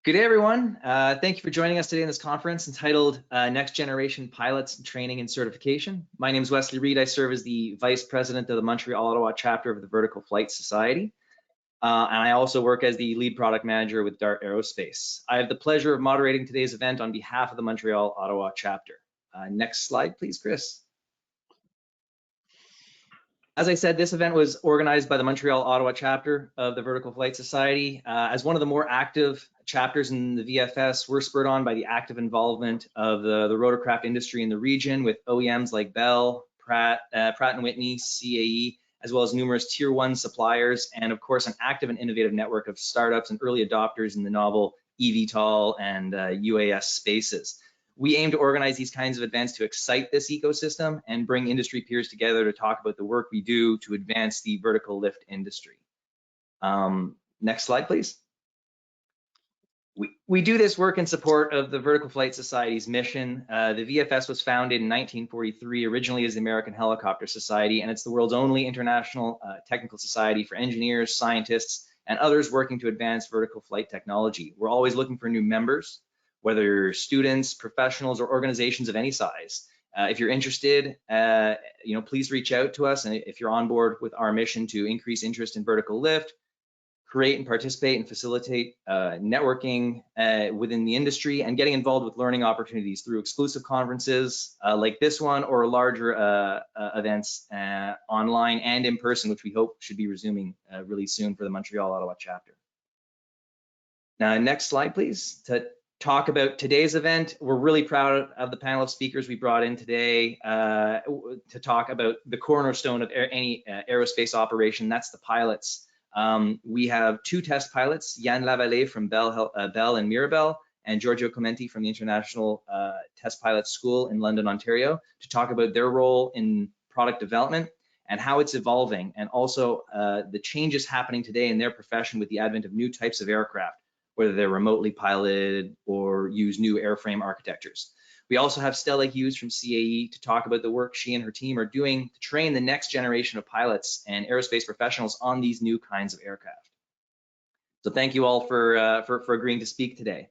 Good day, everyone. Thank you for joining us today in this conference entitled Next Generation Pilots Training and Certification. My name is Wesley Reed. I serve as the Vice President of the Montreal, Ottawa chapter of the Vertical Flight Society. And I also work as the Lead Product Manager with DART Aerospace. I have the pleasure of moderating today's event on behalf of the Montreal, Ottawa chapter. Next slide, please, Chris. As I said, this event was organized by the Montreal, Ottawa chapter of the Vertical Flight Society. As one of the more active chapters in the VFS, we're spurred on by the active involvement of the rotorcraft industry in the region with OEMs like Bell, Pratt & Whitney, CAE, as well as numerous tier one suppliers, and of course, an active and innovative network of startups and early adopters in the novel eVTOL and UAS spaces. We aim to organize these kinds of events to excite this ecosystem and bring industry peers together to talk about the work we do to advance the vertical lift industry. Next slide, please. We do this work in support of the Vertical Flight Society's mission. The VFS was founded in 1943, originally as the American Helicopter Society, and it's the world's only international technical society for engineers, scientists, and others working to advance vertical flight technology. We're always looking for new members, whether you're students, professionals, or organizations of any size. If you're interested, please reach out to us. And if you're on board with our mission to increase interest in vertical lift, create and participate and facilitate networking within the industry and getting involved with learning opportunities through exclusive conferences like this one or larger events online and in person, which we hope should be resuming really soon for the Montreal, Ottawa chapter. Now, next slide, please. To talk about today's event, we're really proud of the panel of speakers we brought in today to talk about the cornerstone of any aerospace operation, that's the pilots. We have two test pilots, Yann Lavallee from Bell and Mirabel, and Giorgio Commenti from the International Test Pilot School in London, Ontario, to talk about their role in product development and how it's evolving, and also the changes happening today in their profession with the advent of new types of aircraft, whether they're remotely piloted or use new airframe architectures. We also have Stella Hughes from CAE to talk about the work she and her team are doing to train the next generation of pilots and aerospace professionals on these new kinds of aircraft. So thank you all for agreeing to speak today.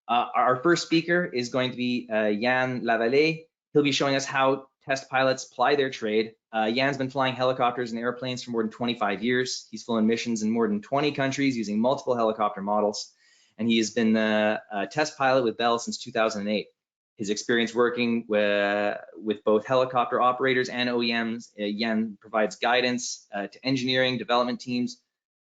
Our first speaker is going to be Yann Lavallee. He'll be showing us how test pilots ply their trade. Yann's been flying helicopters and airplanes for more than 25 years. He's flown missions in more than 20 countries using multiple helicopter models. And he has been a test pilot with Bell since 2008. His experience working with both helicopter operators and OEMs, Yann provides guidance to engineering development teams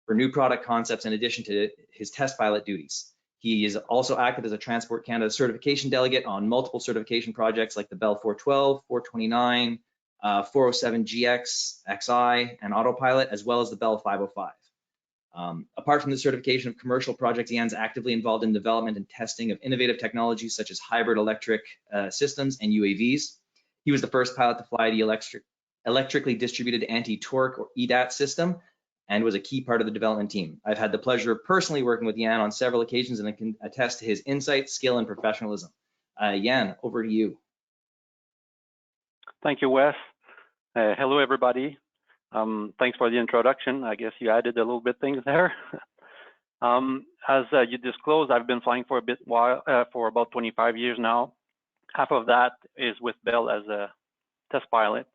for new product concepts in addition to his test pilot duties. He is also active as a Transport Canada certification delegate on multiple certification projects like the Bell 412, 429, 407 GX, XI, and Autopilot, as well as the Bell 505. Apart from the certification of commercial projects, Yann's actively involved in development and testing of innovative technologies such as hybrid electric systems and UAVs. He was the first pilot to fly the electrically distributed anti-torque or EDAT system and was a key part of the development team. I've had the pleasure of personally working with Yann on several occasions, and I can attest to his insight, skill, and professionalism. Yann, over to you. Thank you, Wes. Hello, everybody. Thanks for the introduction. I guess you added a little bit things there. As you disclosed, I've been flying for a bit while, for about 25 years now. Half of that is with Bell as a test pilot.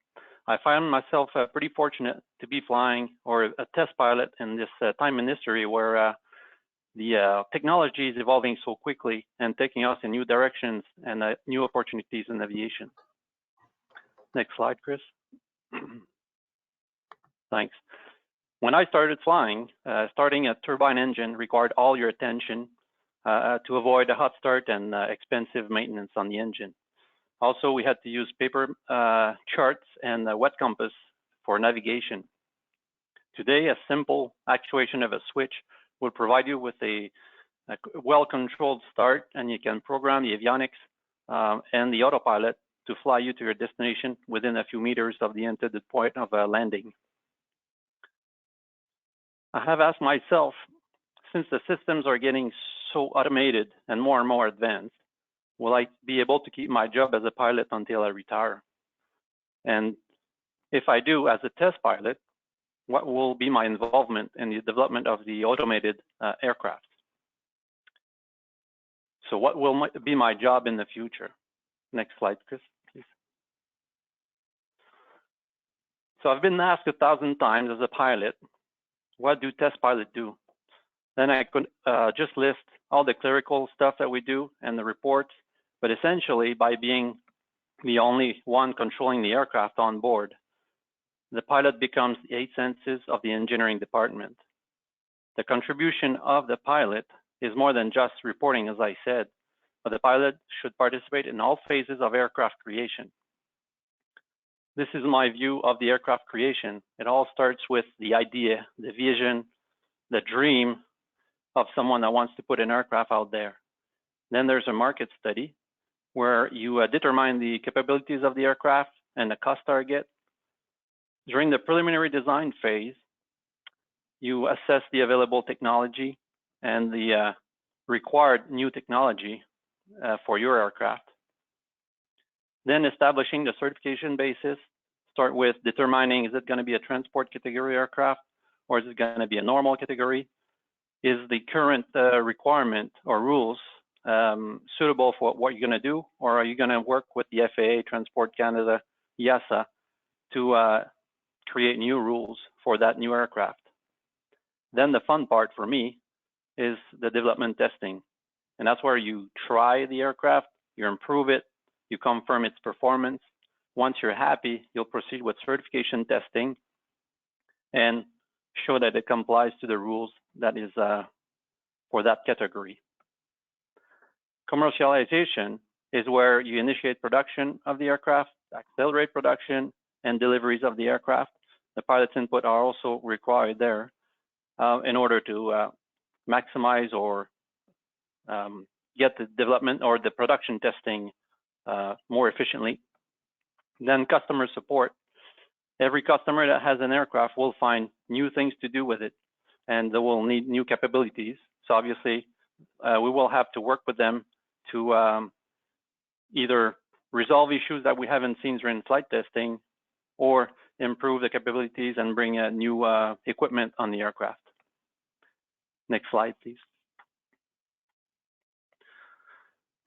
I find myself pretty fortunate to be flying or a test pilot in this time in history where the technology is evolving so quickly and taking us in new directions and new opportunities in aviation. Next slide, Chris. Thanks. When I started flying, starting a turbine engine required all your attention to avoid a hot start and expensive maintenance on the engine. Also, we had to use paper charts and a wet compass for navigation. Today, a simple actuation of a switch will provide you with a well-controlled start, and you can program the avionics and the autopilot to fly you to your destination within a few meters of the intended point of landing. I have asked myself, since the systems are getting so automated and more advanced, will I be able to keep my job as a pilot until I retire? And if I do, as a test pilot, what will be my involvement in the development of the automated aircraft? So what will be my job in the future? Next slide, Chris, please. So I've been asked 1,000 times as a pilot, what do test pilots do? Then I could just list all the clerical stuff that we do and the reports, but essentially by being the only one controlling the aircraft on board, the pilot becomes the 8 senses of the engineering department. The contribution of the pilot is more than just reporting, as I said, but the pilot should participate in all phases of aircraft creation. This is my view of the aircraft creation. It all starts with the idea, the vision, the dream of someone that wants to put an aircraft out there. Then there's a market study where you determine the capabilities of the aircraft and the cost target. During the preliminary design phase, you assess the available technology and the required new technology for your aircraft. Then establishing the certification basis, start with determining, is it going to be a transport category aircraft or is it going to be a normal category? Is the current requirement or rules suitable for what you're going to do, or are you going to work with the FAA, Transport Canada, EASA to create new rules for that new aircraft? Then the fun part for me is the development testing. And that's where you try the aircraft, you improve it, you confirm its performance. Once you're happy, you'll proceed with certification testing and show that it complies to the rules that is for that category. Commercialization is where you initiate production of the aircraft, accelerate production, and deliveries of the aircraft. The pilot's input are also required there in order to maximize or get the development or the production testing more efficiently. Then customer support. Every customer that has an aircraft will find new things to do with it, and they will need new capabilities. So obviously, we will have to work with them to either resolve issues that we haven't seen during flight testing or improve the capabilities and bring new equipment on the aircraft. Next slide, please.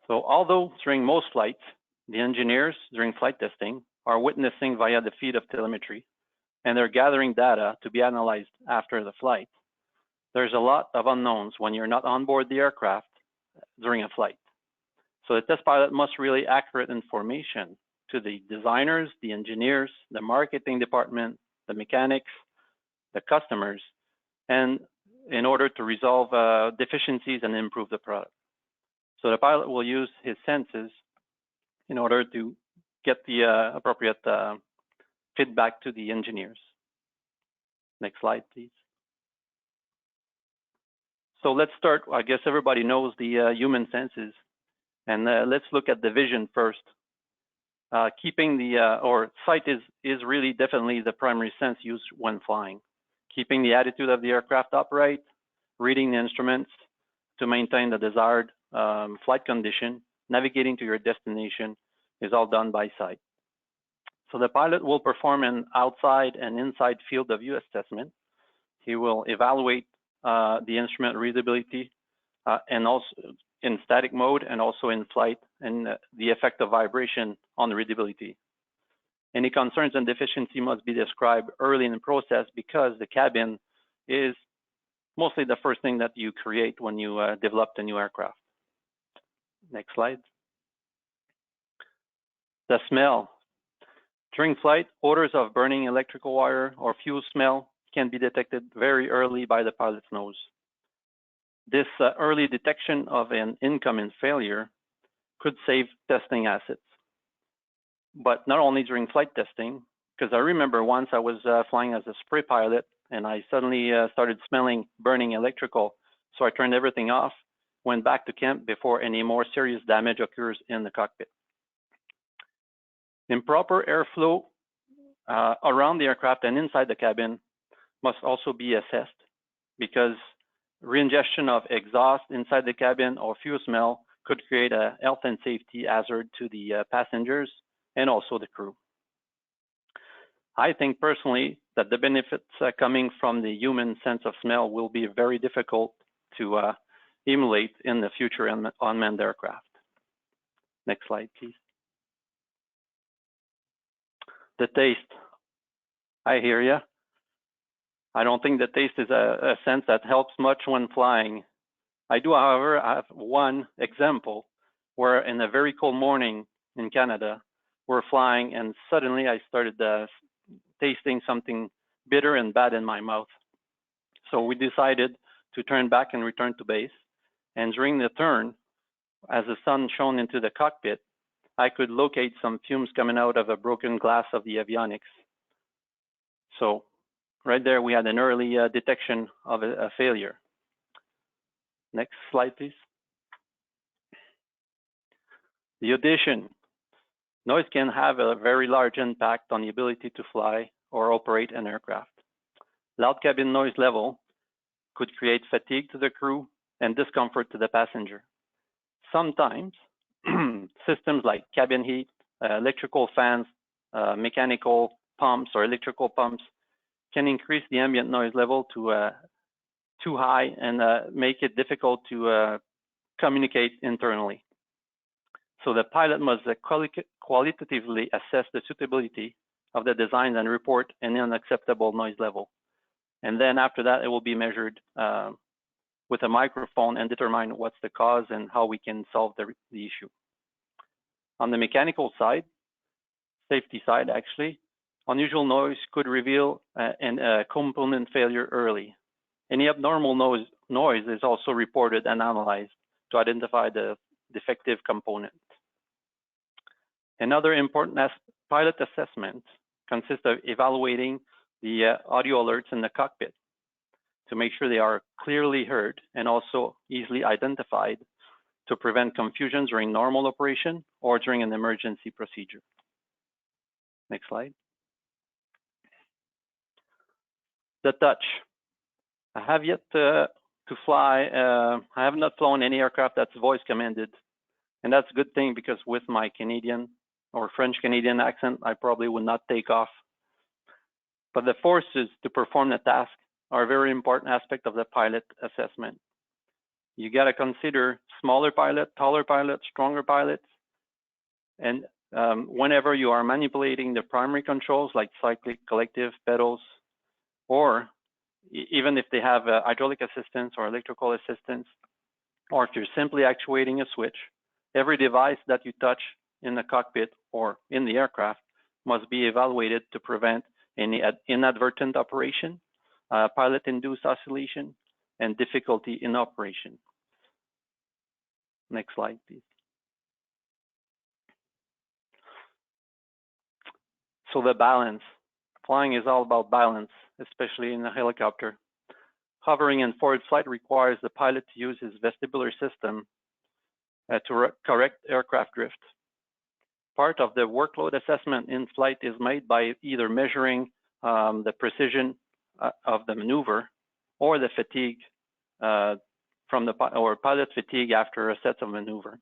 So although during most flights, the engineers during flight testing are witnessing via the feed of telemetry, and they're gathering data to be analyzed after the flight, there's a lot of unknowns when you're not on board the aircraft during a flight. So the test pilot must relay accurate information to the designers, the engineers, the marketing department, the mechanics, the customers, and in order to resolve deficiencies and improve the product. So the pilot will use his senses in order to get the appropriate feedback to the engineers. Next slide, please. So let's start, I guess everybody knows the human senses, and let's look at the vision first. Keeping the, or sight is really definitely the primary sense used when flying. Keeping the attitude of the aircraft upright, reading the instruments to maintain the desired flight condition, navigating to your destination is all done by sight. So the pilot will perform an outside and inside field of view assessment. He will evaluate the instrument readability and also in static mode and also in flight, and the effect of vibration on the readability. Any concerns and deficiency must be described early in the process because the cabin is mostly the first thing that you create when you develop the new aircraft. Next slide. The smell. During flight, odors of burning electrical wire or fuel smell can be detected very early by the pilot's nose. This early detection of an incoming failure could save testing assets. But not only during flight testing, because I remember once I was flying as a spray pilot and I suddenly started smelling burning electrical. So I turned everything off, went back to camp before any more serious damage occurs in the cockpit. Improper airflow around the aircraft and inside the cabin must also be assessed because reingestion of exhaust inside the cabin or fuel smell could create a health and safety hazard to the passengers and also the crew. I think personally that the benefits coming from the human sense of smell will be very difficult to emulate in the future unmanned aircraft. Next slide, please. The taste. I hear you. I don't think the taste is a sense that helps much when flying. I do, however, have one example where in a very cold morning in Canada, we're flying and suddenly I started tasting something bitter and bad in my mouth. So we decided to turn back and return to base. And during the turn, as the sun shone into the cockpit, I could locate some fumes coming out of a broken glass of the avionics. So right there, we had an early detection of a failure. Next slide, please. The audition. Noise can have a very large impact on the ability to fly or operate an aircraft. Loud cabin noise level could create fatigue to the crew and discomfort to the passenger. Sometimes systems like cabin heat, electrical fans, mechanical pumps or electrical pumps can increase the ambient noise level to too high and make it difficult to communicate internally. So the pilot must qualitatively assess the suitability of the design and report an unacceptable noise level. And then after that, it will be measured with a microphone and determine what's the cause and how we can solve the issue. On the mechanical side, safety side actually, unusual noise could reveal a component failure early. Any abnormal noise is also reported and analyzed to identify the defective component. Another important pilot assessment consists of evaluating the audio alerts in the cockpit to make sure they are clearly heard and also easily identified to prevent confusion during normal operation or during an emergency procedure. Next slide. The touch. I have yet to fly, I have not flown any aircraft that's voice commanded. And that's a good thing because with my Canadian or French Canadian accent, I probably would not take off. But the forces to perform the task are a very important aspect of the pilot assessment. You got to consider smaller pilot, taller pilots, stronger pilots. And whenever you are manipulating the primary controls like cyclic, collective, pedals, or even if they have hydraulic assistance or electrical assistance, or if you're simply actuating a switch, every device that you touch in the cockpit or in the aircraft must be evaluated to prevent any inadvertent operation, pilot-induced oscillation, and difficulty in operation. Next slide, please. So the balance. Flying is all about balance, especially in a helicopter. Hovering in forward flight requires the pilot to use his vestibular system to correct aircraft drift. Part of the workload assessment in flight is made by either measuring the precision of the maneuver or the fatigue or pilot fatigue after a set of maneuver.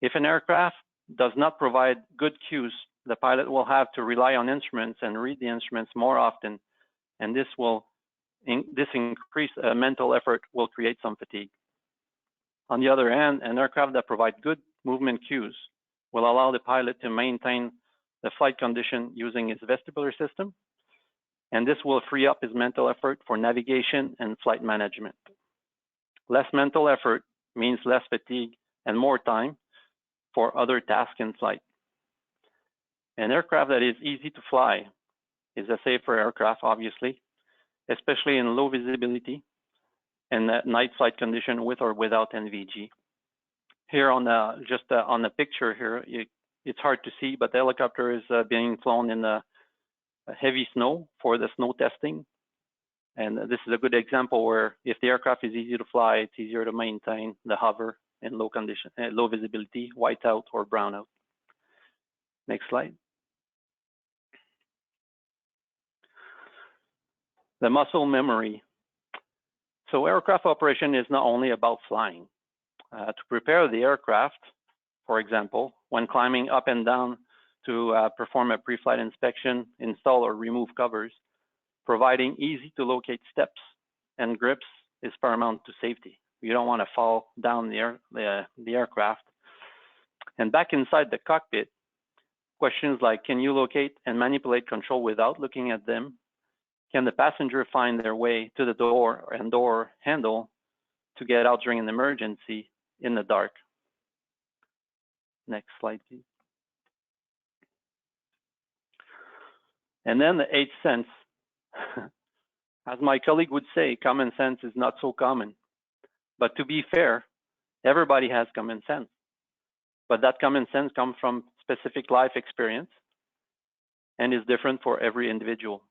If an aircraft does not provide good cues, the pilot will have to rely on instruments and read the instruments more often, and this increased mental effort will create some fatigue. On the other hand, an aircraft that provides good movement cues will allow the pilot to maintain the flight condition using his vestibular system, and this will free up his mental effort for navigation and flight management. Less mental effort means less fatigue and more time for other tasks in flight. An aircraft that is easy to fly is a safer aircraft, obviously, especially in low visibility and night flight condition with or without NVG. Here on the picture here, it's hard to see, but the helicopter is being flown in the heavy snow for the snow testing. And this is a good example where if the aircraft is easy to fly, it's easier to maintain the hover in low condition, low visibility, whiteout or brownout. Next slide. The muscle memory. So aircraft operation is not only about flying. To prepare the aircraft, for example, when climbing up and down to perform a pre-flight inspection, install or remove covers, providing easy to locate steps and grips is paramount to safety. You don't want to fall down the aircraft. And back inside the cockpit, questions like, can you locate and manipulate control without looking at them? Can the passenger find their way to the door and door handle to get out during an emergency in the dark? Next slide, please. And then the eighth sense. As my colleague would say, common sense is not so common. But to be fair, everybody has common sense. But that common sense comes from specific life experience and is different for every individual.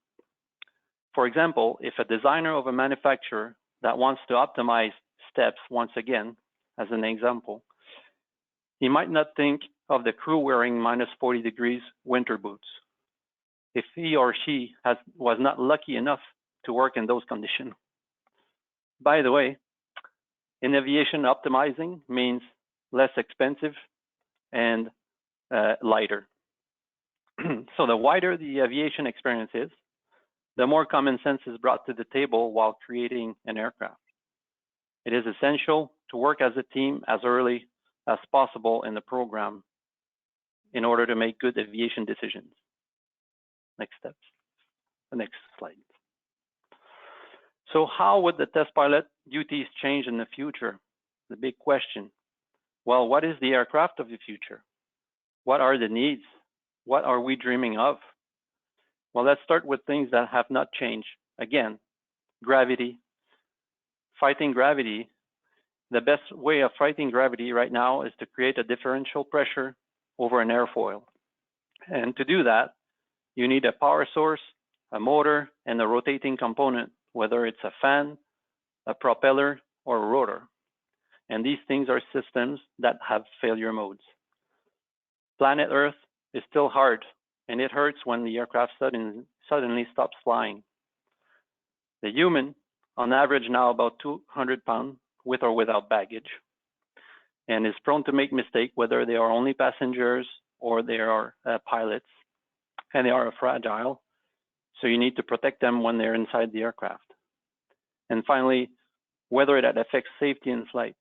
For example, if a designer of a manufacturer that wants to optimize steps, once again, as an example, he might not think of the crew wearing -40 degrees winter boots if he or she was not lucky enough to work in those conditions. By the way, in aviation, optimizing means less expensive and lighter. So the wider the aviation experience is, the more common sense is brought to the table while creating an aircraft. It is essential to work as a team as early as possible in the program in order to make good aviation decisions. Next steps. The next slide. So how would the test pilot duties change in the future? The big question. Well, what is the aircraft of the future? What are the needs? What are we dreaming of? Well, let's start with things that have not changed. Again, gravity. Fighting gravity. The best way of fighting gravity right now is to create a differential pressure over an airfoil. And to do that, you need a power source, a motor, and a rotating component, whether it's a fan, a propeller, or a rotor. And these things are systems that have failure modes. Planet Earth is still hard, and it hurts when the aircraft suddenly stops flying. The human, on average now about 200 pounds, with or without baggage, and is prone to make mistakes, whether they are only passengers or they are pilots, and they are fragile. So you need to protect them when they're inside the aircraft. And finally, whether that affects safety in flight.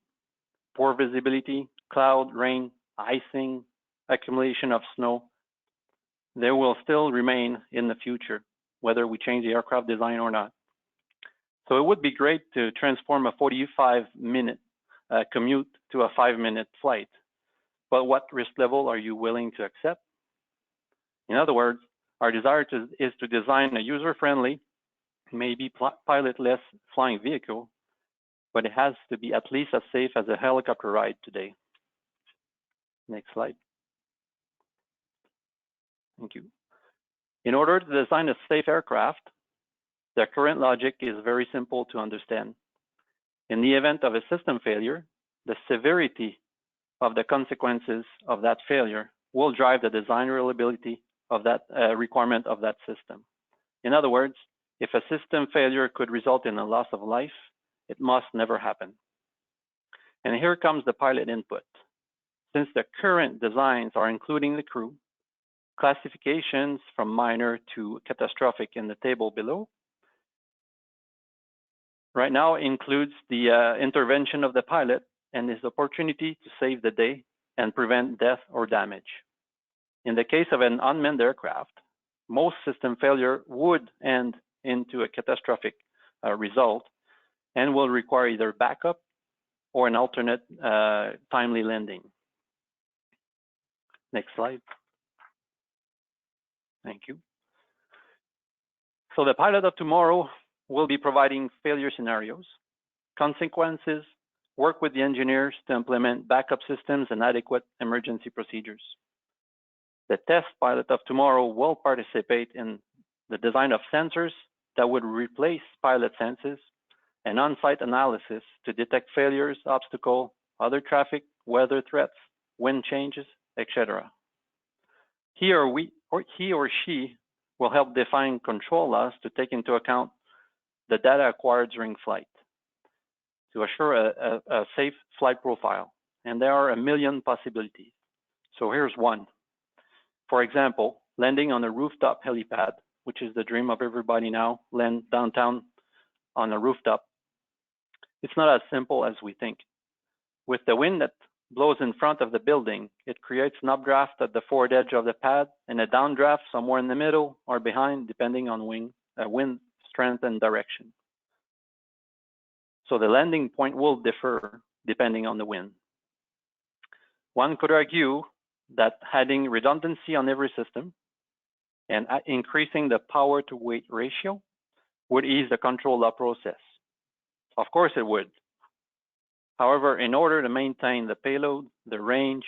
Poor visibility, cloud, rain, icing, accumulation of snow, they will still remain in the future, whether we change the aircraft design or not. So it would be great to transform a 45-minute commute to a 5-minute flight. But what risk level are you willing to accept? In other words, our desire is to design a user-friendly, maybe pilotless flying vehicle, but it has to be at least as safe as a helicopter ride today. Next slide. Thank you. In order to design a safe aircraft, the current logic is very simple to understand. In the event of a system failure, the severity of the consequences of that failure will drive the design reliability of that requirement of that system. In other words, if a system failure could result in a loss of life, it must never happen. And here comes the pilot input. Since the current designs are including the crew, classifications from minor to catastrophic in the table below, right now includes the intervention of the pilot and his opportunity to save the day and prevent death or damage. In the case of an unmanned aircraft, most system failure would end into a catastrophic result and will require either backup or an alternate timely landing. Next slide. Thank you. So the pilot of tomorrow will be providing failure scenarios, consequences, work with the engineers to implement backup systems and adequate emergency procedures. The test pilot of tomorrow will participate in the design of sensors that would replace pilot senses and on-site analysis to detect failures, obstacles, other traffic, weather threats, wind changes, etc. He or she will help define control laws to take into account the data acquired during flight to assure a safe flight profile. And there are a million possibilities. So here's one. For example, landing on a rooftop helipad, which is the dream of everybody now, land downtown on a rooftop. It's not as simple as we think. With the wind that blows in front of the building, it creates an updraft at the forward edge of the pad and a downdraft somewhere in the middle or behind, depending on wind strength and direction. So the landing point will differ depending on the wind. One could argue that adding redundancy on every system and increasing the power to weight ratio would ease the control law process. Of course it would. However, in order to maintain the payload, the range,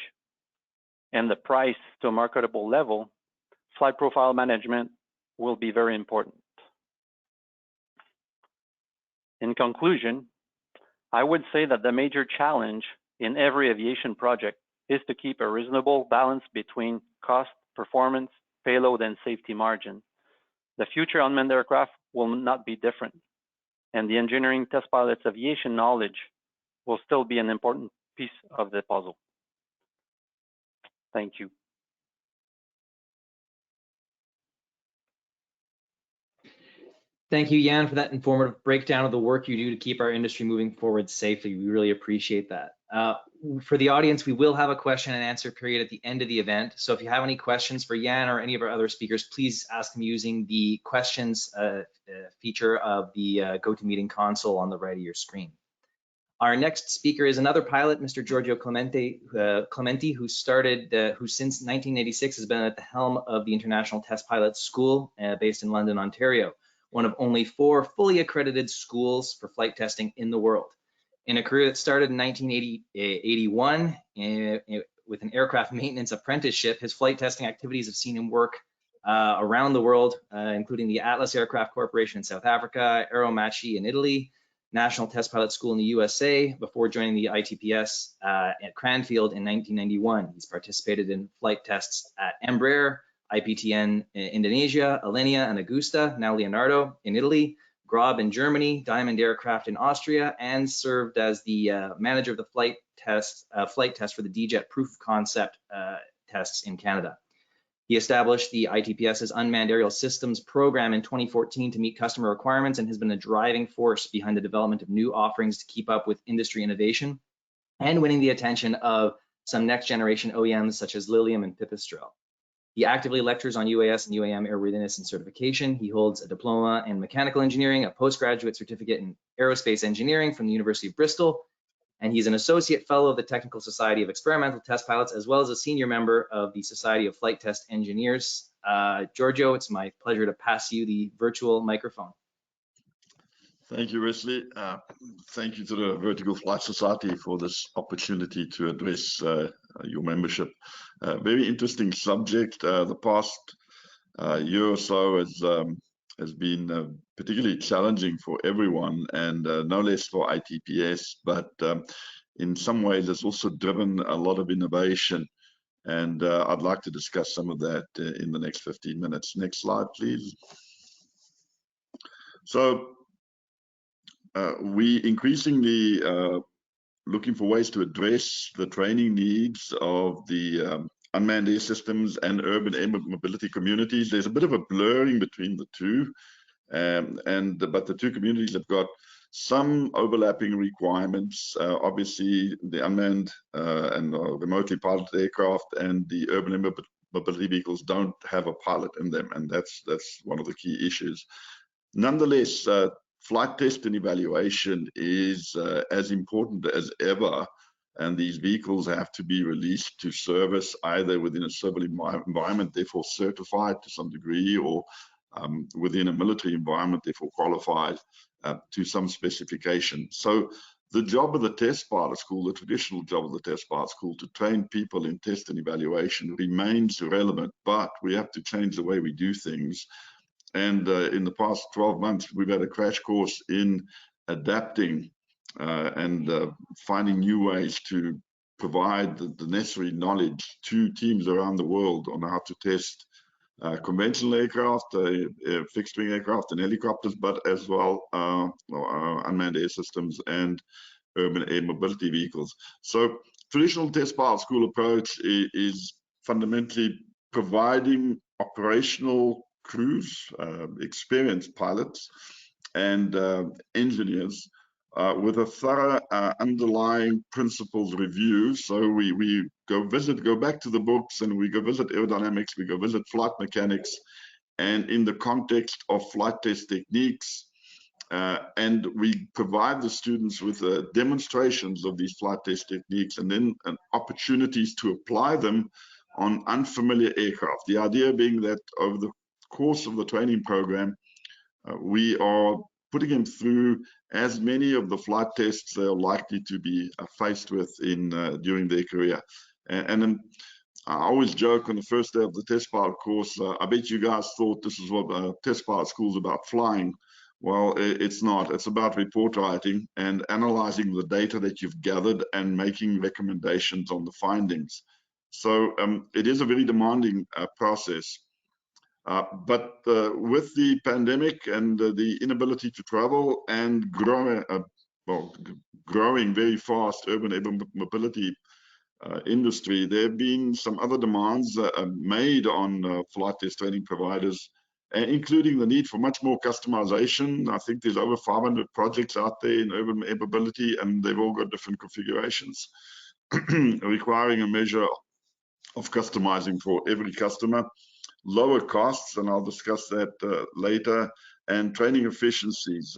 and the price to a marketable level, flight profile management will be very important. In conclusion, I would say that the major challenge in every aviation project is to keep a reasonable balance between cost, performance, payload, and safety margin. The future unmanned aircraft will not be different, and the engineering test pilot's aviation knowledge will still be an important piece of the puzzle. Thank you. Thank you, Yann, for that informative breakdown of the work you do to keep our industry moving forward safely. We really appreciate that. For the audience, we will have a question and answer period at the end of the event. So if you have any questions for Yann or any of our other speakers, please ask them using the questions feature of the GoToMeeting console on the right of your screen. Our next speaker is another pilot, Mr. Giorgio Clementi, who since 1986 has been at the helm of the International Test Pilot School based in London, Ontario, one of only 4 fully accredited schools for flight testing in the world. In a career that started in 1981 with an aircraft maintenance apprenticeship, his flight testing activities have seen him work around the world, including the Atlas Aircraft Corporation in South Africa, Aerospace in Italy, National Test Pilot School in the USA, before joining the ITPS at Cranfield in 1991. He's participated in flight tests at Embraer, IPTN in Indonesia, Alenia and Augusta, now Leonardo in Italy, Grob in Germany, Diamond Aircraft in Austria, and served as the manager of the flight test for the D-Jet proof of concept tests in Canada. He established the ITPS's Unmanned Aerial Systems program in 2014 to meet customer requirements and has been a driving force behind the development of new offerings to keep up with industry innovation and winning the attention of some next generation OEMs such as Lilium and Pipistrel. He actively lectures on UAS and UAM airworthiness and certification. He holds a diploma in mechanical engineering, a postgraduate certificate in aerospace engineering from the University of Bristol, and he's an associate fellow of the Technical Society of Experimental Test Pilots, as well as a senior member of the Society of Flight Test Engineers. Giorgio, it's my pleasure to pass you the virtual microphone. Thank you, Wesley. Thank you to the Vertical Flight Society for this opportunity to address your membership. Very interesting subject. The past year or so has been particularly challenging for everyone, and no less for ITPS, but in some ways it's also driven a lot of innovation, and I'd like to discuss some of that in the next 15 minutes. Next slide, please. So we increasingly looking for ways to address the training needs of the unmanned air systems and urban air mobility communities. There's a bit of a blurring between the two, but the two communities have got some overlapping requirements. Obviously, the unmanned and remotely piloted aircraft and the urban air mobility vehicles don't have a pilot in them, and that's one of the key issues. Nonetheless, flight test and evaluation is as important as ever, and these vehicles have to be released to service either within a civil environment, therefore certified to some degree, or within a military environment, therefore qualified to some specification. So the job of the test pilot school, the traditional job of the test pilot school, to train people in test and evaluation remains relevant, but we have to change the way we do things. And in the past 12 months, we've had a crash course in adapting and finding new ways to provide the necessary knowledge to teams around the world on how to test conventional aircraft, fixed wing aircraft and helicopters, but as well unmanned air systems and urban air mobility vehicles. So traditional test pilot school approach is fundamentally providing operational crews, experienced pilots and engineers with a thorough underlying principles review. So we go back to the books, and we go visit aerodynamics, we go visit flight mechanics, and in the context of flight test techniques, and we provide the students with demonstrations of these flight test techniques, and then opportunities to apply them on unfamiliar aircraft. The idea being that over the course of the training program, we are putting them through as many of the flight tests they are likely to be faced with during their career. And I always joke on the first day of the test pilot course, I bet you guys thought this is what test pilot school is about, flying. Well, it's not. It's about report writing and analyzing the data that you've gathered and making recommendations on the findings. So it is a very demanding process. But with the pandemic and the inability to travel and growing very fast urban air mobility industry, there have been some other demands made on flight test training providers, including the need for much more customization. I think there's over 500 projects out there in urban air mobility, and they've all got different configurations, requiring a measure of customizing for every customer. Lower costs, and I'll discuss that later, and training efficiencies.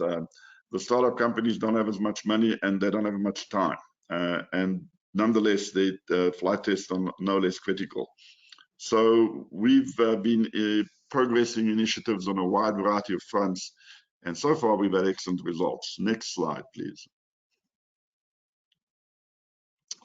The startup companies don't have as much money, and they don't have much time. And nonetheless, the flight tests are no less critical. So we've been progressing initiatives on a wide variety of fronts, and so far we've had excellent results. Next slide, please.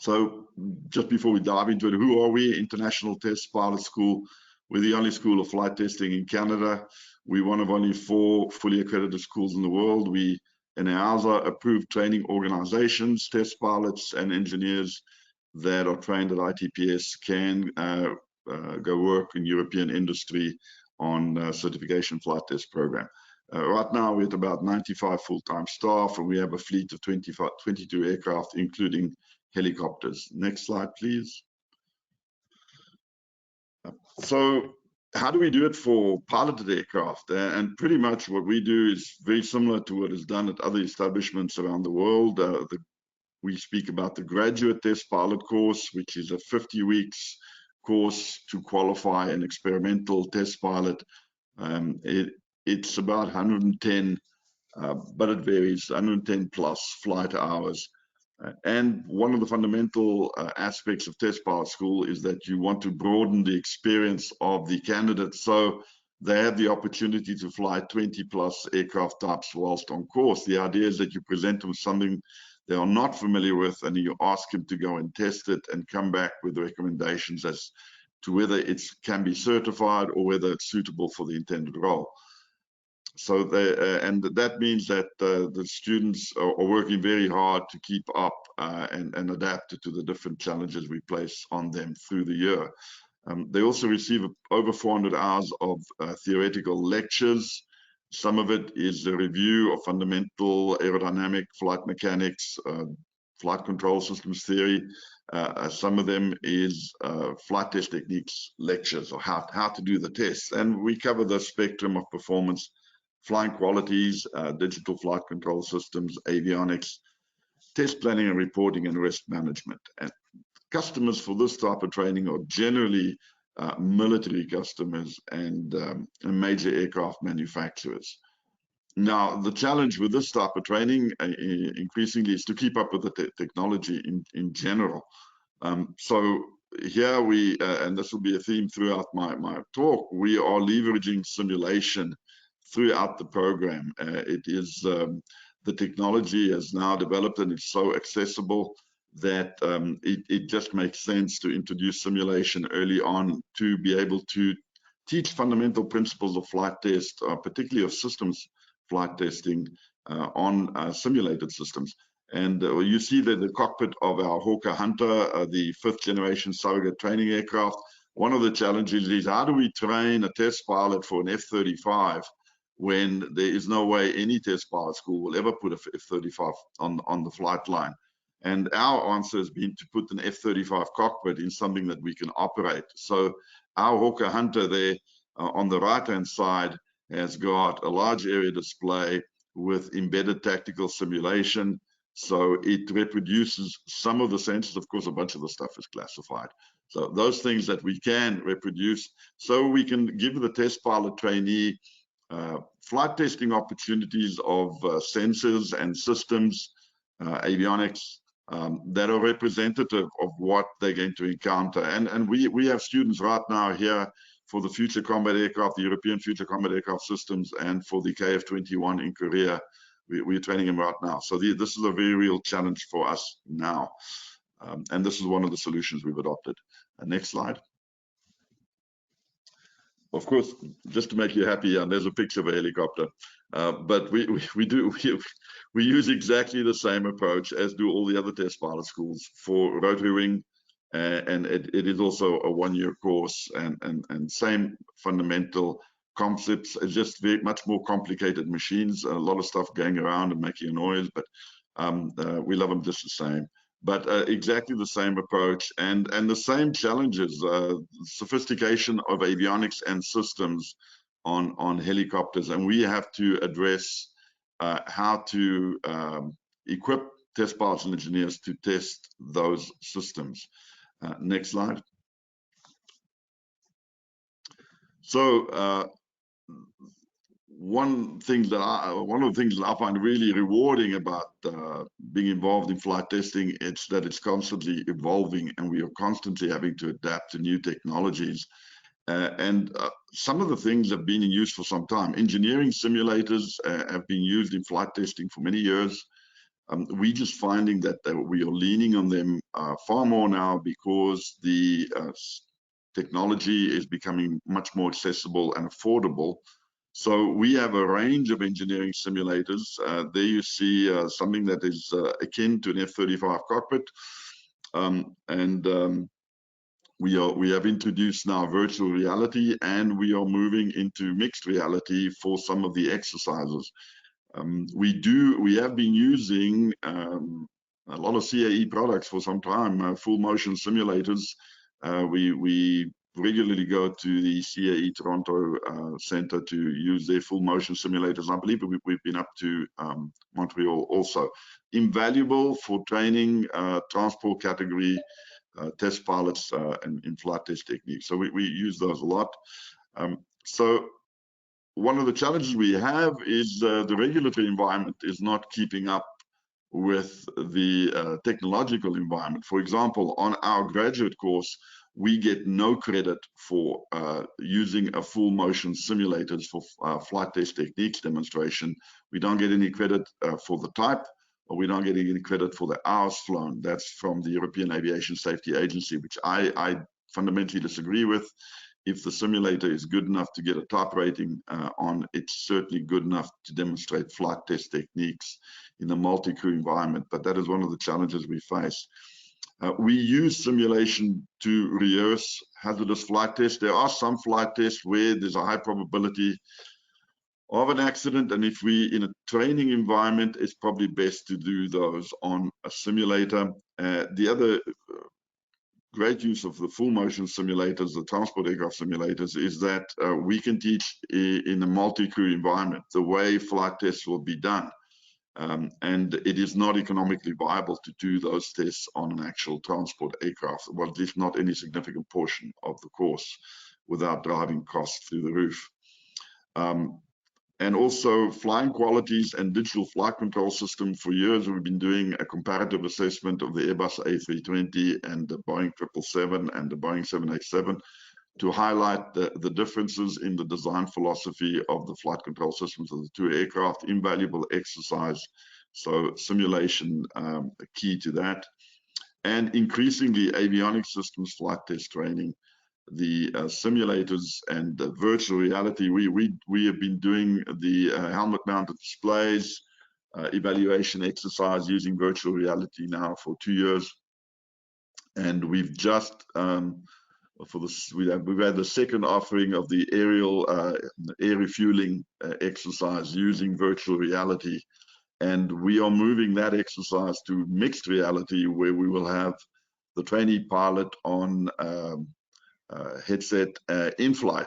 So just before we dive into it, who are we? International Test Pilot School. We're the only school of flight testing in Canada. We're one of only 4 fully accredited schools in the world. We, in EASA, approved training organizations, test pilots and engineers that are trained at ITPS can go work in European industry on certification flight test program. Right now, we're at about 95 full-time staff, and we have a fleet of 22 aircraft, including helicopters. Next slide, please. So how do we do it for piloted aircraft? And pretty much what we do is very similar to what is done at other establishments around the world. We speak about the graduate test pilot course, which is a 50 weeks course to qualify an experimental test pilot. It's about 110, but it varies, 110 plus flight hours. And one of the fundamental aspects of test pilot school is that you want to broaden the experience of the candidates, so they have the opportunity to fly 20 plus aircraft types whilst on course. The idea is that you present them with something they are not familiar with, and you ask them to go and test it and come back with recommendations as to whether it can be certified or whether it's suitable for the intended role. So and that means that the students are working very hard to keep up and adapt to the different challenges we place on them through the year. They also receive over 400 hours of theoretical lectures. Some of it is a review of fundamental aerodynamic, flight mechanics, flight control systems theory. Some of them is flight test techniques lectures, or how to do the tests. And we cover the spectrum of performance, flying qualities, digital flight control systems, avionics, test planning and reporting, and risk management. And customers for this type of training are generally military customers and major aircraft manufacturers. Now, the challenge with this type of training increasingly is to keep up with the technology in general. So here we, and this will be a theme throughout my talk, we are leveraging simulation throughout the program. It is the technology has now developed, and it's so accessible that it just makes sense to introduce simulation early on to be able to teach fundamental principles of flight test, particularly of systems flight testing on simulated systems. And you see that the cockpit of our Hawker Hunter, the 5th generation surrogate training aircraft. One of the challenges is, how do we train a test pilot for an F-35 when there is no way any test pilot school will ever put a F-35 on the flight line? And our answer has been to put an F-35 cockpit in something that we can operate. So our Hawker Hunter there on the right-hand side has got a large area display, with embedded tactical simulation. So it reproduces some of the sensors. Of course, a bunch of the stuff is classified. So those things that we can reproduce, so we can give the test pilot trainee flight testing opportunities of sensors and systems, avionics, that are representative of what they're going to encounter. And we have students right now here for the Future Combat Aircraft, the European Future Combat Aircraft Systems, and for the KF-21 in Korea. We're training them right now. So this is a very real challenge for us now. And this is one of the solutions we've adopted. Next slide. Of course, just to make you happy, and there's a picture of a helicopter. But we use exactly the same approach as do all the other test pilot schools for rotary wing, and it is also a one-year course, and same fundamental concepts. It's just very much more complicated machines, a lot of stuff going around and making a noise, but we love them just the same. But exactly the same approach and the same challenges, sophistication of avionics and systems on helicopters. And we have to address how to equip test pilots and engineers to test those systems. Next slide. So one of the things that I find really rewarding about being involved in flight testing, it's that it's constantly evolving, and we are constantly having to adapt to new technologies. Some of the things have been in use for some time. Engineering simulators have been used in flight testing for many years. We're just finding that we are leaning on them far more now, because the technology is becoming much more accessible and affordable. So we have a range of engineering simulators. There you see something that is akin to an F-35 cockpit. We have introduced now virtual reality, and we are moving into mixed reality for some of the exercises. We have been using a lot of CAE products for some time, full motion simulators. We regularly go to the CAE Toronto Center to use their full motion simulators. I believe we've been up to Montreal also. Invaluable for training transport category test pilots in flight test techniques. So we use those a lot. So one of the challenges we have is the regulatory environment is not keeping up with the technological environment. For example, on our graduate course, we get no credit for using a full motion simulators for flight test techniques demonstration. We don't get any credit for the type, or we don't get any credit for the hours flown. That's from the European Aviation Safety Agency, which I fundamentally disagree with. If the simulator is good enough to get a type rating on, it's certainly good enough to demonstrate flight test techniques in a multi-crew environment. But that is one of the challenges we face. We use simulation to rehearse hazardous flight tests. There are some flight tests where there's a high probability of an accident, and if we in a training environment, it's probably best to do those on a simulator. The other great use of the full motion simulators, the transport aircraft simulators, is that we can teach in a multi-crew environment the way flight tests will be done. And it is not economically viable to do those tests on an actual transport aircraft, well, at least not any significant portion of the course, without driving costs through the roof. And also flying qualities and digital flight control system. For years, we've been doing a comparative assessment of the Airbus A320 and the Boeing 777 and the Boeing 787 to highlight the differences in the design philosophy of the flight control systems of the two aircraft. Invaluable exercise. So simulation key to that. And increasingly avionics systems flight test training. The simulators and the virtual reality, we have been doing the helmet mounted displays, evaluation exercise using virtual reality now for 2 years. And we've just, we've had the second offering of the aerial air refueling exercise using virtual reality. And we are moving that exercise to mixed reality, where we will have the trainee pilot on headset in flight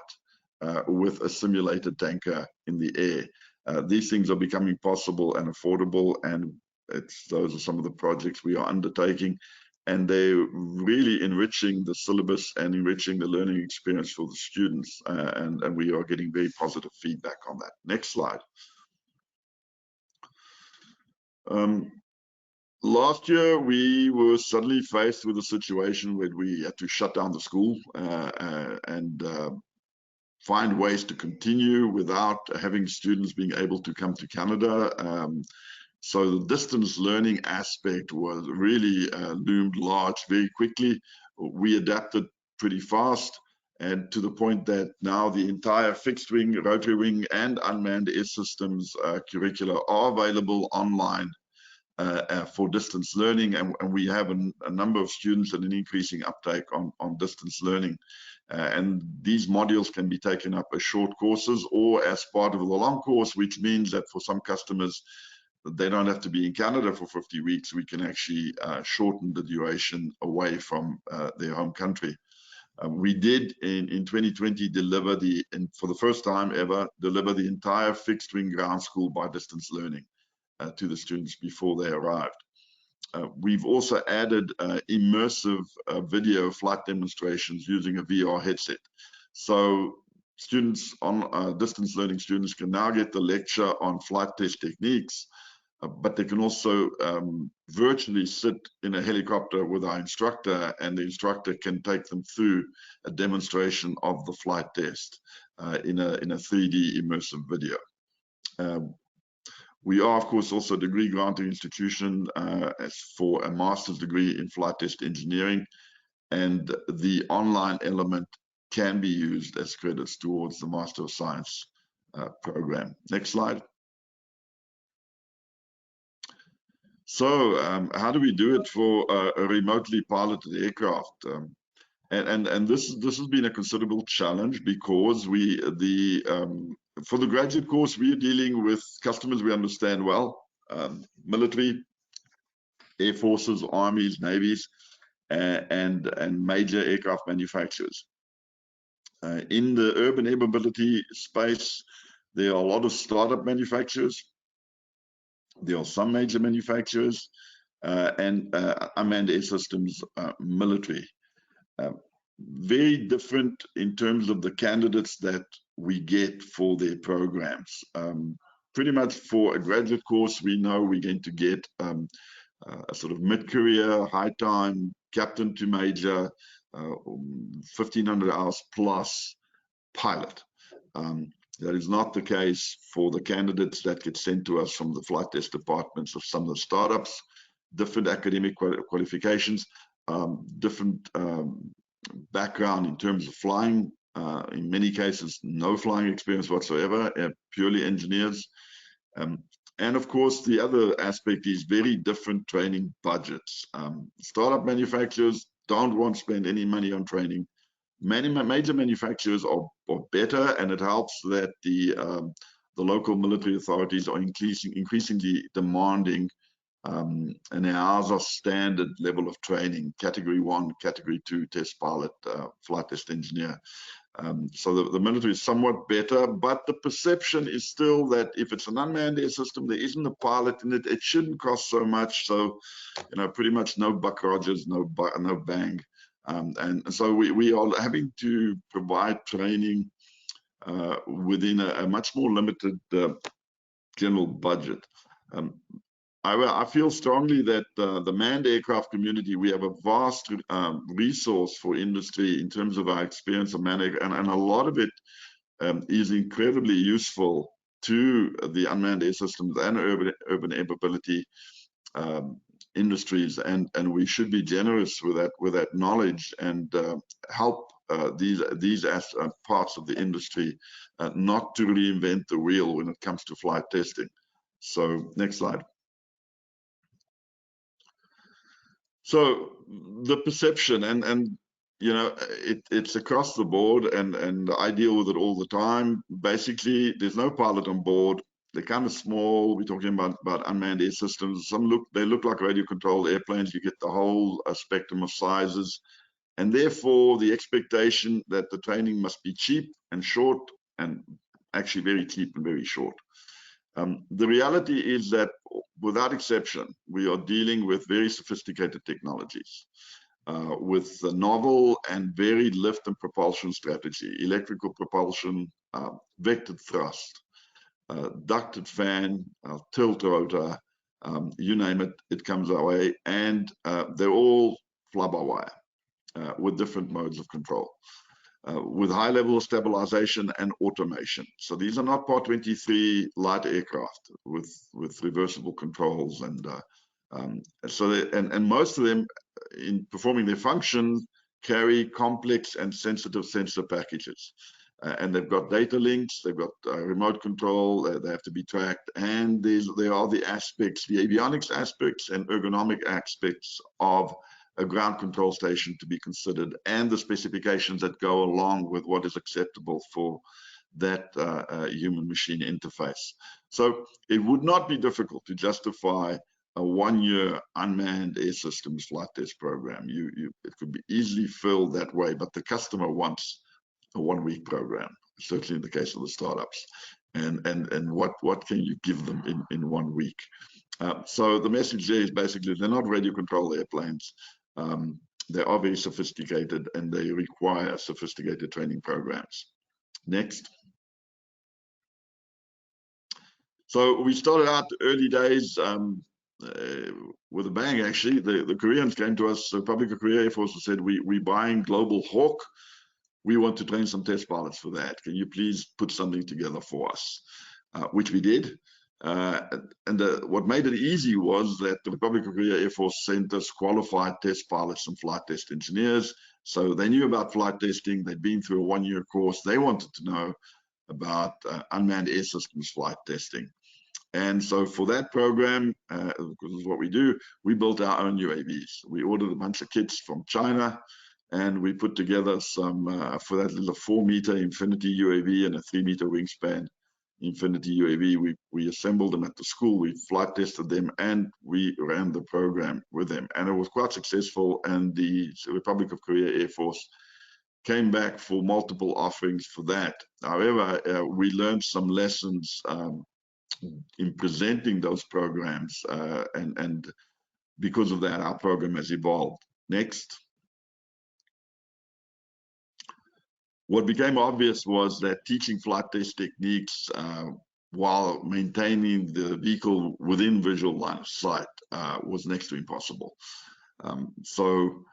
with a simulated tanker in the air. These things are becoming possible and affordable, and those are some of the projects we are undertaking, and they're really enriching the syllabus and enriching the learning experience for the students, and we are getting very positive feedback on that. Next slide. Last year, we were suddenly faced with a situation where we had to shut down the school and find ways to continue without having students being able to come to Canada. So the distance learning aspect was really loomed large very quickly. We adapted pretty fast, and to the point that now the entire fixed wing, rotary wing, and unmanned air systems curricula are available online for distance learning, and we have a number of students and an increasing uptake on distance learning. And these modules can be taken up as short courses or as part of the long course, which means that for some customers, they don't have to be in Canada for 50 weeks. We can actually shorten the duration away from their home country. We did in 2020 deliver for the first time ever, deliver the entire fixed wing ground school by distance learning to the students before they arrived. We've also added immersive video flight demonstrations using a VR headset. So students on distance learning students can now get the lecture on flight test techniques, but they can also virtually sit in a helicopter with our instructor, and the instructor can take them through a demonstration of the flight test in a 3D immersive video. We are, of course, also a degree granting institution as for a master's degree in flight test engineering, and the online element can be used as credits towards the Master of Science program. Next slide. So how do we do it for a remotely piloted aircraft? And this has been a considerable challenge, because for the graduate course, we are dealing with customers we understand well, military, air forces, armies, navies, and major aircraft manufacturers. In the urban air mobility space, there are a lot of startup manufacturers. There are some major manufacturers, and unmanned air systems military. Very different in terms of the candidates that we get for their programs. Pretty much for a graduate course, we know we're going to get a sort of mid-career, high-time, captain to major, 1,500 hours plus pilot. That is not the case for the candidates that get sent to us from the flight test departments of some of the startups. Different academic qualifications, different background in terms of flying, in many cases no flying experience whatsoever, purely engineers, and of course the other aspect is very different training budgets. Startup manufacturers don't want to spend any money on training. Many major manufacturers are better, and it helps that the local military authorities are increasingly demanding and ours are standard level of training, category 1, category 2, test pilot, flight test engineer. So the military is somewhat better, but the perception is still that if it's an unmanned air system, there isn't a pilot in it, it shouldn't cost so much. So, you know, pretty much no Buck Rogers, no bang. And so we are having to provide training within a much more limited general budget. I feel strongly that the manned aircraft community, we have a vast resource for industry in terms of our experience of manned aircraft, and a lot of it is incredibly useful to the unmanned air systems and urban air mobility industries, and we should be generous with that knowledge and help these parts of the industry not to reinvent the wheel when it comes to flight testing. So next slide. So the perception, and you know, it's across the board, and I deal with it all the time. Basically, there's no pilot on board. They're kind of small. We're talking about unmanned air systems. They look like radio controlled airplanes. You get the whole spectrum of sizes, and therefore the expectation that the training must be cheap and short, and actually very cheap and very short. The reality is that, without exception, we are dealing with very sophisticated technologies, with a novel and varied lift and propulsion strategy, electrical propulsion, vectored thrust, ducted fan, tilt rotor, you name it, it comes our way, and they're all fly-by-wire with different modes of control, with high level of stabilization and automation. So these are not Part 23 light aircraft with reversible controls, and most of them, in performing their function, carry complex and sensitive sensor packages. And they've got data links, they've got remote control, they have to be tracked, and there are the aspects, the avionics aspects and ergonomic aspects of a ground control station to be considered, and the specifications that go along with what is acceptable for that human-machine interface. So it would not be difficult to justify a one-year unmanned air systems flight test program. It could be easily filled that way, but the customer wants a one-week program, certainly in the case of the startups. And what can you give them in 1 week? So the message there is basically they're not radio control airplanes. They are very sophisticated, and they require sophisticated training programs. Next. So we started out early days with a bang, actually. The Koreans came to us, the Republic of Korea Air Force, said, we're buying Global Hawk. We want to train some test pilots for that. Can you please put something together for us? Which we did. What made it easy was that the Republic of Korea Air Force sent us qualified test pilots and flight test engineers. So they knew about flight testing. They'd been through a one-year course. They wanted to know about unmanned air systems flight testing. And so for that program, because is what we do, we built our own UAVs. We ordered a bunch of kits from China, and we put together some, for that little 4-meter Infinity UAV and a 3-meter wingspan Infinity UAV. We assembled them at the school, we flight tested them, and we ran the program with them. And it was quite successful, and the Republic of Korea Air Force came back for multiple offerings for that. However, we learned some lessons in presenting those programs, and because of that, our program has evolved. Next. What became obvious was that teaching flight test techniques while maintaining the vehicle within visual line of sight was next to impossible. So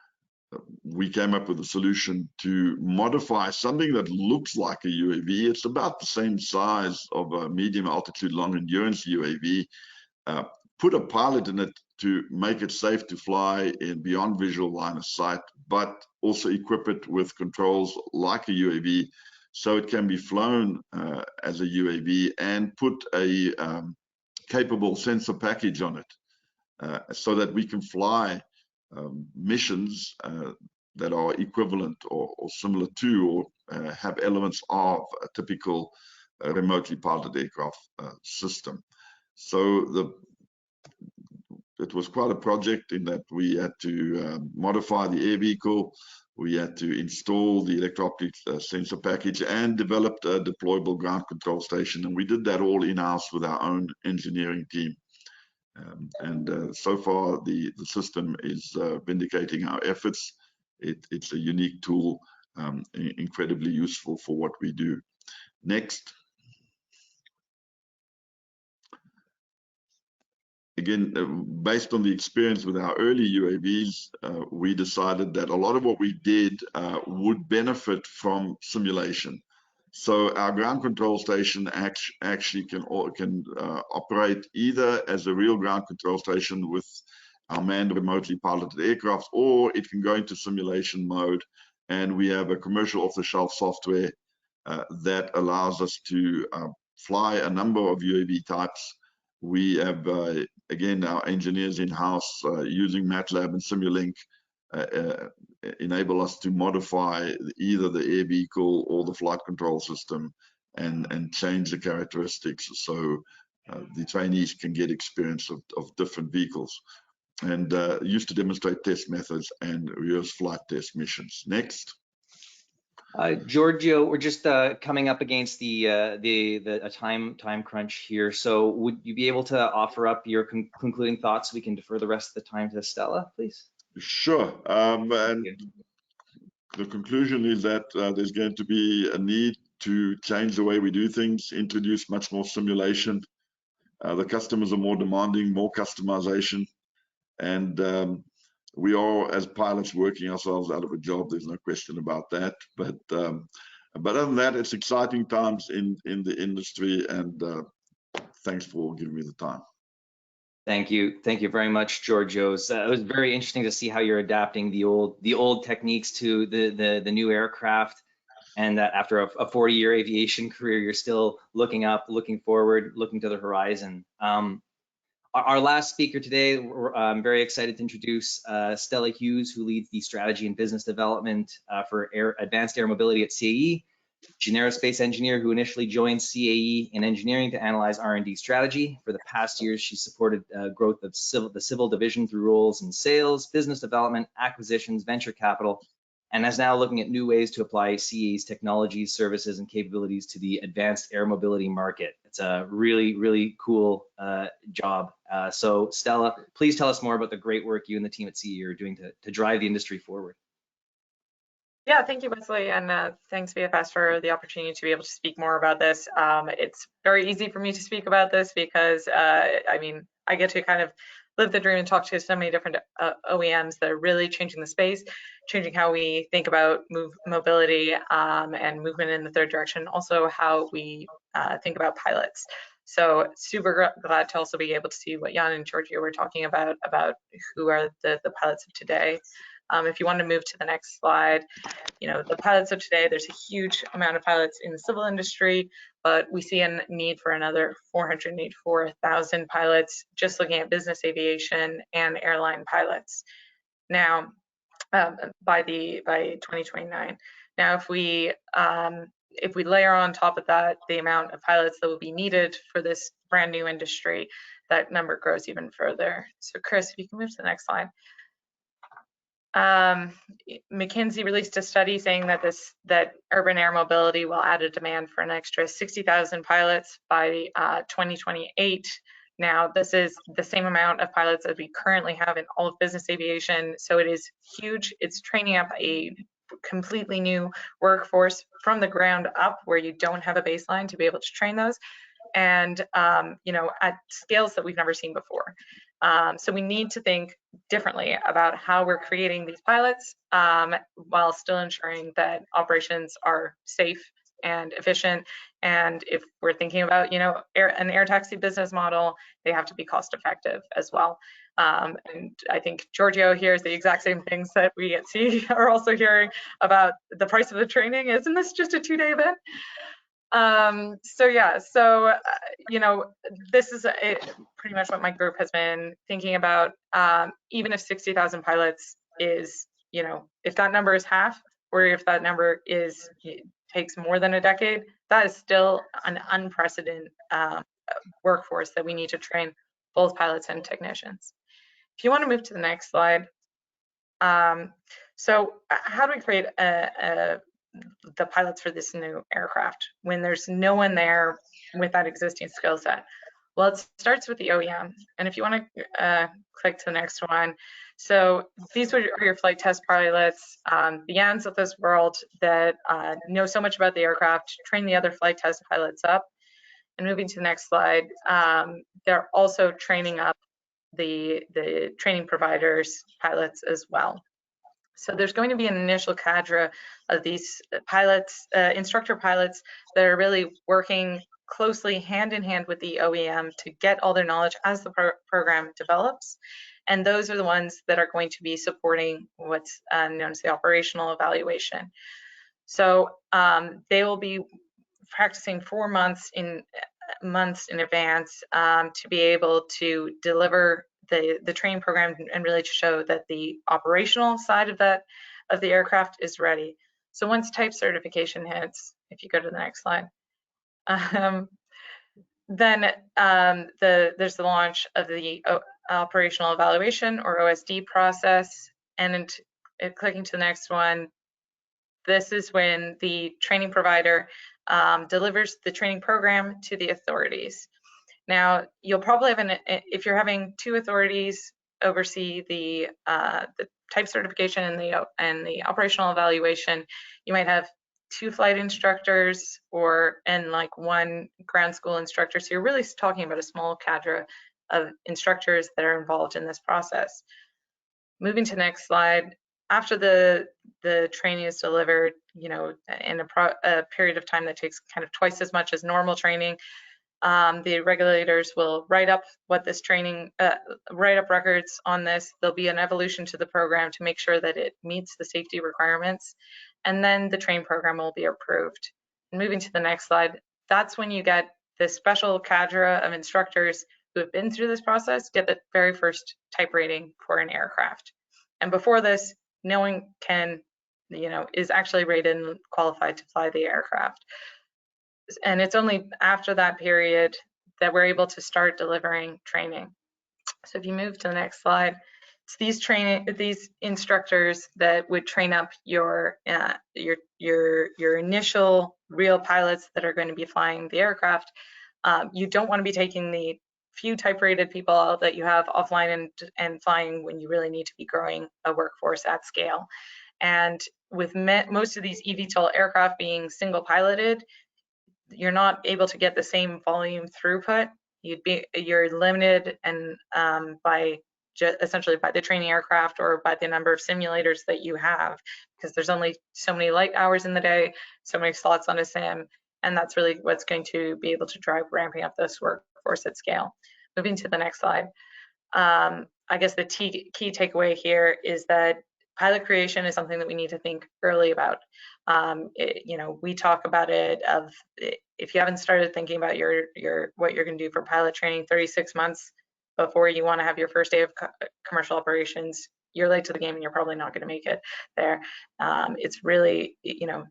we came up with a solution to modify something that looks like a UAV. It's about the same size of a medium altitude, long endurance UAV. Put a pilot in it to make it safe to fly in beyond visual line of sight, but also equip it with controls like a UAV, so it can be flown as a UAV, and put a capable sensor package on it, so that we can fly missions that are equivalent or similar to, or have elements of a typical remotely piloted aircraft system. So it was quite a project in that we had to modify the air vehicle, we had to install the electro-optic sensor package, and developed a deployable ground control station. And we did that all in-house with our own engineering team. So far, the system is vindicating our efforts. It's a unique tool, incredibly useful for what we do. Next. Again, based on the experience with our early UAVs, we decided that a lot of what we did would benefit from simulation. So our ground control station actually can operate either as a real ground control station with our manned remotely piloted aircraft, or it can go into simulation mode. And we have a commercial off-the-shelf software that allows us to fly a number of UAV types. We have, again, our engineers in-house using MATLAB and Simulink enable us to modify either the air vehicle or the flight control system and change the characteristics, so the trainees can get experience of different vehicles, and used to demonstrate test methods and rehearse flight test missions. Next. Giorgio, we're just coming up against a time crunch here. So would you be able to offer up your concluding thoughts so we can defer the rest of the time to Stella, please? Sure. And the conclusion is that there's going to be a need to change the way we do things, introduce much more simulation. The customers are more demanding, more customization, and we are, as pilots, working ourselves out of a job. There's no question about that. But other than that, it's exciting times in the industry, and thanks for giving me the time. Thank you very much, Giorgio. It was very interesting to see how you're adapting the old techniques to the new aircraft, and that after a 40-year aviation career, you're still looking up, looking forward, looking to the horizon. Our last speaker today, I'm very excited to introduce Stella Hughes, who leads the strategy and business development for advanced air mobility at CAE. She's an aerospace engineer who initially joined CAE in engineering to analyze R&D strategy. For the past years, she's supported growth of the civil division through roles in sales, business development, acquisitions, venture capital, and is now looking at new ways to apply CAE's technologies, services, and capabilities to the advanced air mobility market. It's a really, really cool job. So Stella, please tell us more about the great work you and the team at CAE are doing to drive the industry forward. Yeah, thank you, Wesley, and thanks VFS for the opportunity to be able to speak more about this. It's very easy for me to speak about this because, I mean, I get to kind of live the dream and talk to so many different OEMs that are really changing the space, changing how we think about mobility and movement in the third direction, also how we think about pilots. So super glad to also be able to see what Yann and Giorgio were talking about who are the pilots of today. If you want to move to the next slide, you know, the pilots of today, there's a huge amount of pilots in the civil industry, but we see a need for another 484,000 pilots just looking at business aviation and airline pilots. Now, by 2029. Now, if we layer on top of that the amount of pilots that will be needed for this brand new industry, that number grows even further. So Chris, if you can move to the next slide. McKinsey released a study saying that urban air mobility will add a demand for an extra 60,000 pilots by 2028. Now, this is the same amount of pilots as we currently have in all of business aviation, so it is huge. It's training up a completely new workforce from the ground up where you don't have a baseline to be able to train those, and you know, at scales that we've never seen before. So we need to think differently about how we're creating these pilots while still ensuring that operations are safe and efficient. And if we're thinking about, you know, an air taxi business model, they have to be cost effective as well. And I think Giorgio hears the exact same things that we at CAE are also hearing about the price of the training. Isn't this just a 2-day event? So yeah, so you know, this is pretty much what my group has been thinking about. Even if 60,000 pilots is, you know, if that number is half, or if that number takes more than a decade, that is still an unprecedented workforce that we need to train both pilots and technicians. If you want to move to the next slide. So how do we create the pilots for this new aircraft when there's no one there with that existing skill set? Well, it starts with the OEM. And if you want to click to the next one. So these are your flight test pilots, the Yanns of this world that know so much about the aircraft, train the other flight test pilots up. And moving to the next slide, they're also training up the training providers, pilots as well. So there's going to be an initial cadre of these pilots, instructor pilots that are really working closely hand in hand with the OEM to get all their knowledge as the program develops. And those are the ones that are going to be supporting what's known as the operational evaluation. So they will be practicing 4 months in advance to be able to deliver the training program and really to show that the operational side of the aircraft is ready. So once type certification hits, if you go to the next slide, then there's the launch of the operational evaluation or OSD process, and clicking to the next one, this is when the training provider delivers the training program to the authorities. Now, you'll probably have if you're having two authorities oversee the type certification and the operational evaluation, you might have two flight instructors and like one ground school instructor. So you're really talking about a small cadre of instructors that are involved in this process. Moving to the next slide, after the training is delivered, you know, in a period of time that takes kind of twice as much as normal training, the regulators will write up what this training, write up records on this. There'll be an evolution to the program to make sure that it meets the safety requirements, and then the training program will be approved. And moving to the next slide, that's when you get this special cadre of instructors who have been through this process get the very first type rating for an aircraft. And before this, no one can, you know, is actually rated and qualified to fly the aircraft. And it's only after that period that we're able to start delivering training. So if you move to the next slide, it's these instructors that would train up your initial real pilots that are going to be flying the aircraft. You don't want to be taking the few type rated people that you have offline and flying when you really need to be growing a workforce at scale. And with most of these eVTOL aircraft being single piloted, you're not able to get the same volume throughput. You're limited and essentially by the training aircraft or by the number of simulators that you have, because there's only so many light hours in the day, so many slots on a sim, and that's really what's going to be able to drive ramping up this workforce at scale. Moving to the next slide. I guess the key takeaway here is that pilot creation is something that we need to think early about. You know, we talk about it if you haven't started thinking about what you're going to do for pilot training 36 months before you want to have your first day of commercial operations, you're late to the game and you're probably not going to make it there. It's really, you know,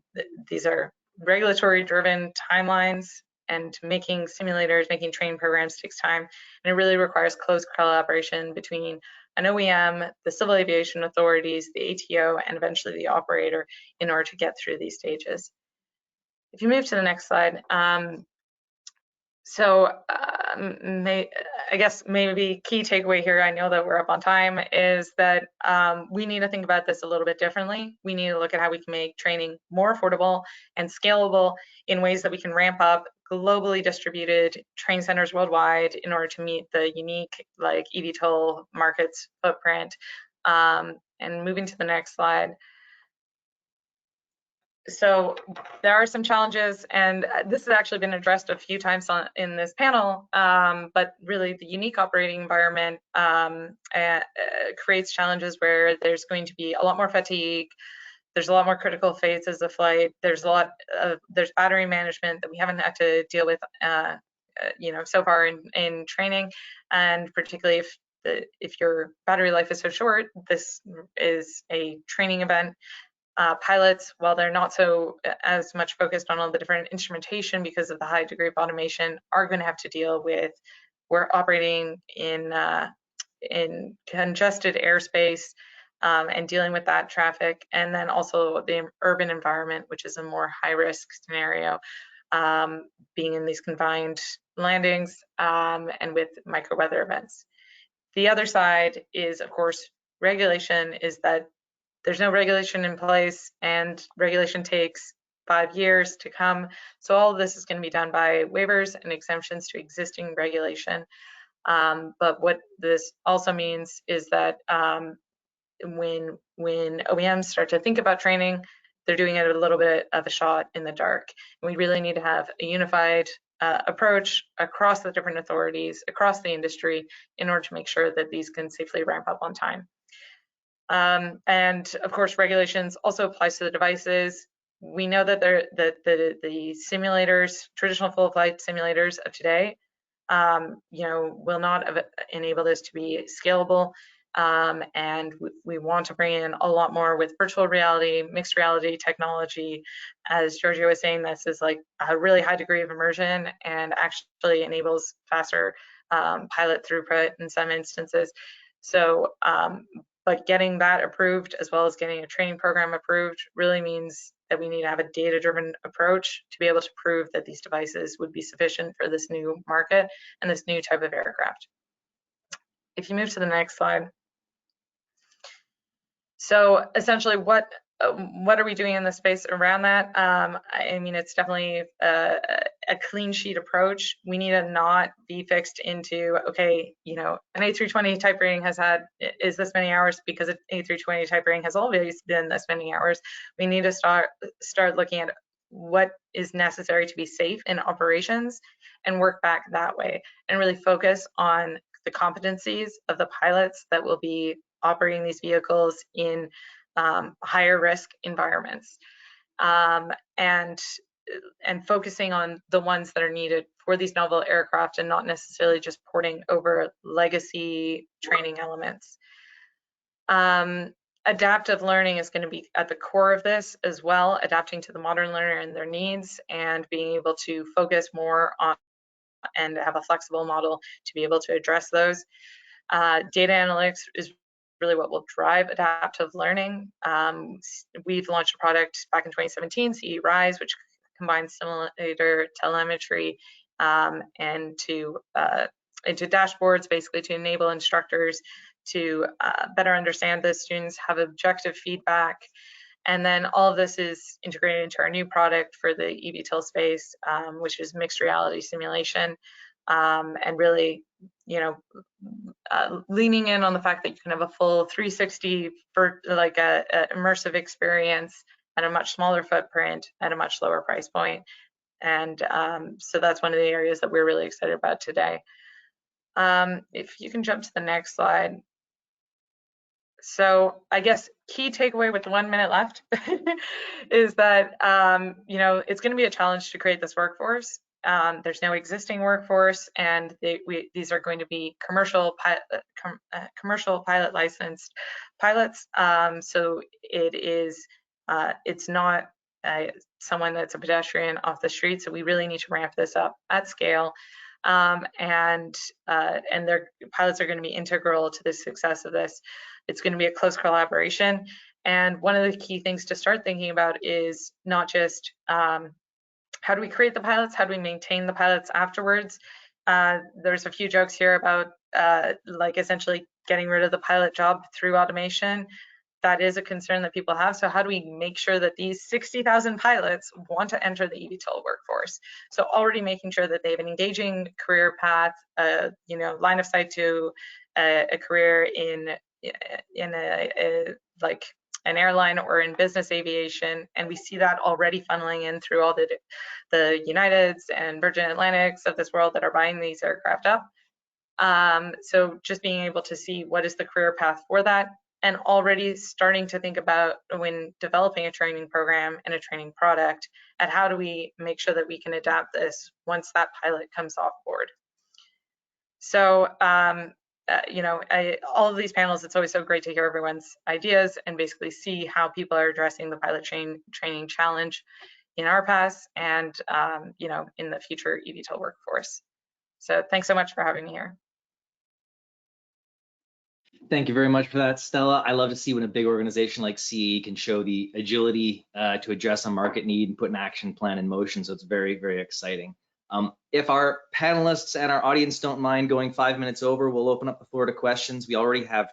these are regulatory driven timelines, and making simulators, making training programs takes time, and it really requires close collaboration between an OEM, the civil aviation authorities, the ATO, and eventually the operator in order to get through these stages. If you move to the next slide, I guess maybe key takeaway here, I know that we're up on time, is that we need to think about this a little bit differently. We need to look at how we can make training more affordable and scalable in ways that we can ramp up globally distributed training centers worldwide in order to meet the unique like eVTOL markets footprint. And moving to the next slide. So there are some challenges, and this has actually been addressed a few times in this panel, but really the unique operating environment creates challenges where there's going to be a lot more fatigue, there's a lot more critical phases of flight, there's battery management that we haven't had to deal with you know, so far in training, and particularly if your battery life is so short, this is a training event. Pilots, while they're not so as much focused on all the different instrumentation because of the high degree of automation, are going to have to deal with, we're operating in congested airspace and dealing with that traffic, and then also the urban environment, which is a more high risk scenario, being in these confined landings and with micro weather events. The other side is, of course, regulation, is that there's no regulation in place, and regulation takes 5 years to come. So all of this is going to be done by waivers and exemptions to existing regulation. But what this also means is that when OEMs start to think about training, they're doing it a little bit of a shot in the dark. And we really need to have a unified approach across the different authorities, across the industry, in order to make sure that these can safely ramp up on time. And of course, regulations also applies to the devices. We know that the simulators, traditional full flight simulators of today, you know, will not enable this to be scalable. And we want to bring in a lot more with virtual reality, mixed reality technology. As Giorgio was saying, this is like a really high degree of immersion and actually enables faster pilot throughput in some instances. So But getting that approved, as well as getting a training program approved, really means that we need to have a data-driven approach to be able to prove that these devices would be sufficient for this new market and this new type of aircraft. If you move to the next slide. So essentially, what are we doing in the space around that? I mean, it's definitely a clean sheet approach. We need to not be fixed into, okay, you know, an A320 type rating is this many hours because an A320 type rating has always been this many hours. We need to start looking at what is necessary to be safe in operations and work back that way and really focus on the competencies of the pilots that will be operating these vehicles in higher risk environments, and focusing on the ones that are needed for these novel aircraft and not necessarily just porting over legacy training elements. Adaptive learning is going to be at the core of this as well, adapting to the modern learner and their needs and being able to focus more on and have a flexible model to be able to address those. Data analytics is really what will drive adaptive learning. We've launched a product back in 2017, CE Rise, which combines simulator telemetry into dashboards, basically to enable instructors to better understand the students, have objective feedback. And then all of this is integrated into our new product for the eVTOL space, which is mixed reality simulation, and really, you know, leaning in on the fact that you can have a full 360 for like a immersive experience at a much smaller footprint at a much lower price point. And so that's one of the areas that we're really excited about today. If you can jump to the next slide. So I guess key takeaway with the 1 minute left is that, you know, it's going to be a challenge to create this workforce. There's no existing workforce, and these are going to be commercial pilot licensed pilots. So it's not someone that's a pedestrian off the street. So we really need to ramp this up at scale. And their pilots are going to be integral to the success of this. It's going to be a close collaboration. And one of the key things to start thinking about is not just how do we create the pilots, how do we maintain the pilots afterwards. There's a few jokes here about like essentially getting rid of the pilot job through automation. That is a concern that people have. So how do we make sure that these 60,000 pilots want to enter the eVTOL workforce? So already making sure that they have an engaging career path, you know, line of sight to a career in like an airline or in business aviation, and we see that already funneling in through all the Uniteds and Virgin Atlantics of this world that are buying these aircraft up. So just being able to see what is the career path for that, and already starting to think about, when developing a training program and a training product, at how do we make sure that we can adapt this once that pilot comes off board. So you know, all of these panels, it's always so great to hear everyone's ideas and basically see how people are addressing the pilot training challenge in our past and, you know, in the future eVTOL workforce. So thanks so much for having me here. Thank you very much for that, Stella. I love to see when a big organization like CE can show the agility to address a market need and put an action plan in motion. So it's very, very exciting. If our panelists and our audience don't mind going 5 minutes over, we'll open up the floor to questions. We already have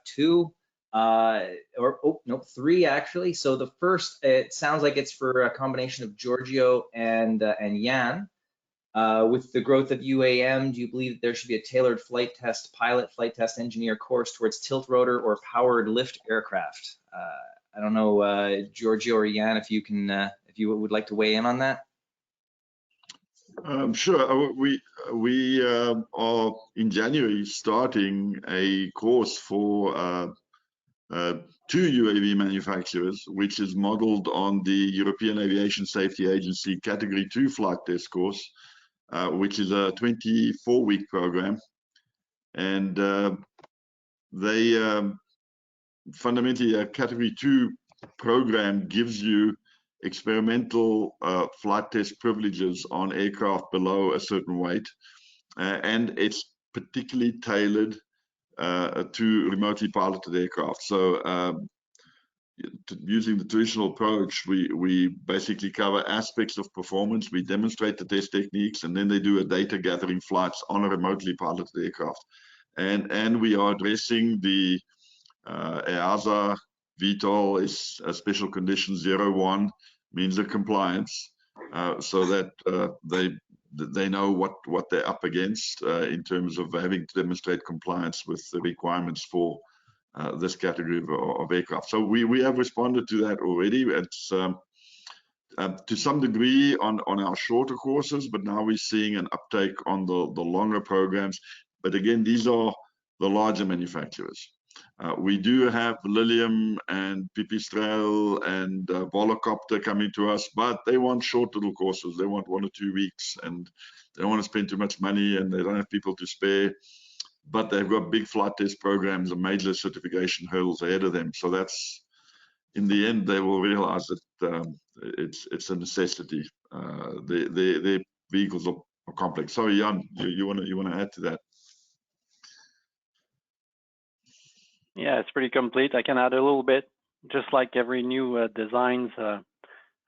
three actually. So the first, it sounds like it's for a combination of Giorgio and Yann. With the growth of UAM, do you believe that there should be a tailored flight test pilot, flight test engineer course towards tilt rotor or powered lift aircraft? I don't know, Giorgio or Yann, if you can, if you would like to weigh in on that. Sure. We are in January starting a course for 2 UAV manufacturers, which is modeled on the European Aviation Safety Agency Category 2 flight test course, which is a 24-week program. And they fundamentally, a Category 2 program gives you experimental flight test privileges on aircraft below a certain weight, and it's particularly tailored to remotely piloted aircraft. So using the traditional approach, we basically cover aspects of performance, we demonstrate the test techniques, and then they do a data gathering flights on a remotely piloted aircraft. And we are addressing the EASA VTOL is a special condition 01, means of compliance, so that they know what they're up against in terms of having to demonstrate compliance with the requirements for this category of aircraft. So we have responded to that already. It's to some degree on our shorter courses, but now we're seeing an uptake on the longer programs. But again, these are the larger manufacturers. We do have Lilium and Pipistrel and Volocopter coming to us, but they want short little courses. They want 1 or 2 weeks, and they don't want to spend too much money, and they don't have people to spare. But they've got big flight test programs and major certification hurdles ahead of them. So that's, in the end, they will realize that it's a necessity. Their vehicles are complex. Sorry, Jan, you want to add to that? Yeah, it's pretty complete. I can add a little bit. Just like every new designs,